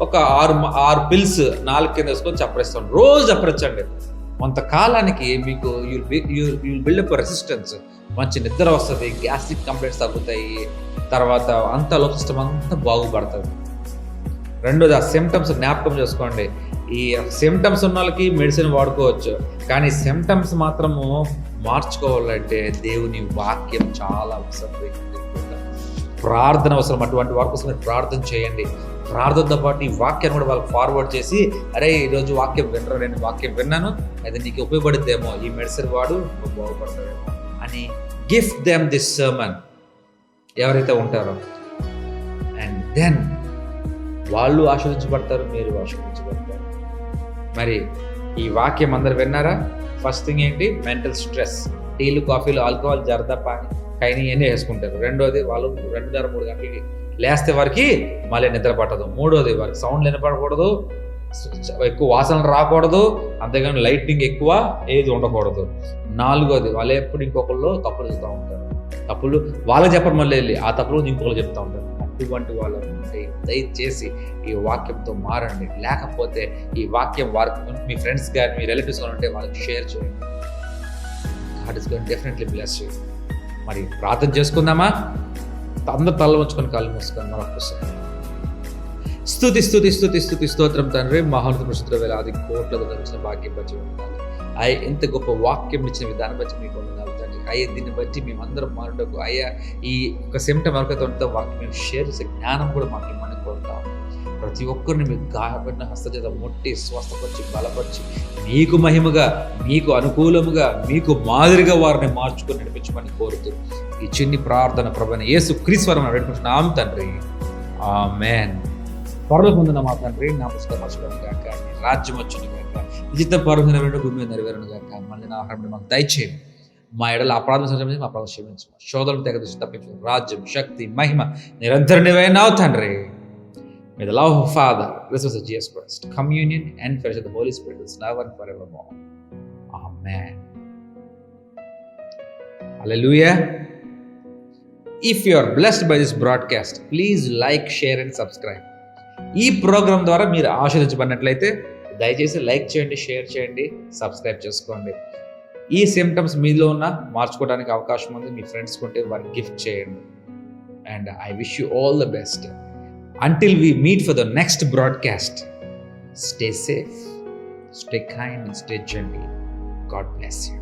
ఒక 6 పిల్స్ 4 కింద వేసుకొని చప్పరిస్తాం. రోజు చప్పరించండి. కొంతకాలానికి మీకు యుల్ బిల్డప్ రెసిస్టెన్స్, మంచి నిద్ర వస్తుంది, గ్యాస్ట్రిక్ కంప్లైంట్స్ తగ్గుతాయి, తర్వాత అంతా లోపల సిస్టమ్ అంతా బాగుపడుతుంది. రెండోది ఆ సిమ్టమ్స్ జ్ఞాపకం చేసుకోండి. ఈ సిమ్టమ్స్ ఉన్న వాళ్ళకి మెడిసిన్ వాడుకోవచ్చు, కానీ సిమ్టమ్స్ మాత్రము మార్చుకోవాలంటే దేవుని వాక్యం చాలా అవసరం. ప్రార్థన అవసరం. అటువంటి వారి కోసం మీరు ప్రార్థన చేయండి. ప్రార్థనతో పాటు ఈ వాక్యాన్ని కూడా వాళ్ళకి ఫార్వర్డ్ చేసి, అరే ఈరోజు వాక్యం వినరా, నేను వాక్యం విన్నాను, అది నీకు ఉపయోగపడుద్దేమో, ఈ మెడిసిన్ వాడు నువ్వు బాగుపడతావేమో అని గిఫ్ట్ దెమ్ దిస్ సర్మన్ ఎవరైతే ఉంటారో. అండ్ దెన్ వాళ్ళు ఆస్వాదించబడతారు, మీరు ఆస్వాదించబడతారు. మరి ఈ వాక్యం అందరు విన్నారా? ఫస్ట్ థింగ్ ఏంటి? Mental stress. టీలు, కాఫీలు, ఆల్కహాల్, జర్దా, పానీ, ఖైనీ అన్నీ వేసుకుంటారు. రెండోది వాళ్ళు 2-3 గంటలకి లేస్తే వారికి మళ్ళీ నిద్ర పట్టదు. మూడోది వారికి సౌండ్ వినపడకూడదు, ఎక్కువ వాసనలు రాకూడదు, అంతేగాని లైటింగ్ ఎక్కువ ఏది ఉండకూడదు. నాలుగోది వాళ్ళు ఎప్పుడు ఇంకొకళ్ళు తప్పులు చెప్తూ ఉంటారు. తప్పులు వాళ్ళకి చెప్పడం మళ్ళీ వెళ్ళి ఆ తప్పులు ఇంకొకరు చెప్తూ ఉంటారు. అటువంటి వాళ్ళు ఉంటే దయచేసి ఈ వాక్యంతో మారండి. లేకపోతే ఈ వాక్యం వారికి మీ ఫ్రెండ్స్ కానీ మీ రిలేటివ్స్ కానీ ఉంటే వాళ్ళకి షేర్ చేయండి. God is going definitely bless you. మరి ప్రార్థన చేసుకుందామా? అందరూ తల ఉంచుకొని కాళ్ళు మూసుకొని మరొకసారి. స్తుతి స్తుతి స్తుతి స్తుతి స్తోత్రం తండ్రి, మహోన్నత పరిశుద్ధ వేలాది కోట్లకు ధరించిన భాగ్యం బట్టి ఉండాలి. అయ్యా ఇంత గొప్ప వాక్యం ఇచ్చిన విధానం బట్టి మీకు వందనాలు తండ్రి. అయ్యా దీన్ని బట్టి మేమందరం మారుటకు అయ్యా ఈ ఒక సిమ్టమ్ ఎవరికైతే ఉంటుందో వాటిని మేము షేర్ చేసే జ్ఞానం కూడా మాకు ఇమ్మని కోరుతాం. ప్రతి ఒక్కరిని మీకు గాయపడిన హస్తచేత ముట్టి స్వస్థపరిచి బలపరిచి మీకు మహిమగా, మీకు అనుకూలముగా, మీకు మాదిరిగా వారిని మార్చుకొని నడిపించమని కోరుతూ ఈ చిన్ని ప్రార్థన ప్రభువైన యేసు క్రీస్తు నామమున వేడుకుంటున్నాం తండ్రి. ఆమేన్. పరలోకమందున్న మా తండ్రి నా పుస్తకం మర్చిపోను గాక, నీ రాజ్యం వచ్చును గాక, నిజిత పరుగు నెరవేరు భూమి మీద నెరవేరును గాక. మళ్ళీ నా ఆహారం మాకు దయచేయండి. మా ఎడల అపరాధం సంచరించి మా అపరాధం క్షమించు. శోధనలు తెగ దృష్టి తప్పించు. రాజ్యం, శక్తి, మహిమ నిరంతరం నీవైనావు తండ్రి. May the love of Father, Christ of Jesus Christ, communion and fellowship of the Holy Spirit is now and forevermore. Amen. Hallelujah. If you are blessed by this broadcast, please like, share and subscribe. ఈ programme ద్వారా మీరు ఆశీర్వదించబడినట్లయితే దయచేసి like చేయండి, share చేయండి, subscribe చేసుకోండి. ఈ symptoms మీలో ఉన్న మార్చుకోవడానికి అవకాశం ఉంది. మీ ఫ్రెండ్స్ కొంటే వారికి గిఫ్ట్ చేయండి. And I wish you all the best. Until we meet for the next broadcast, stay safe, stay kind and stay gentle. God bless you.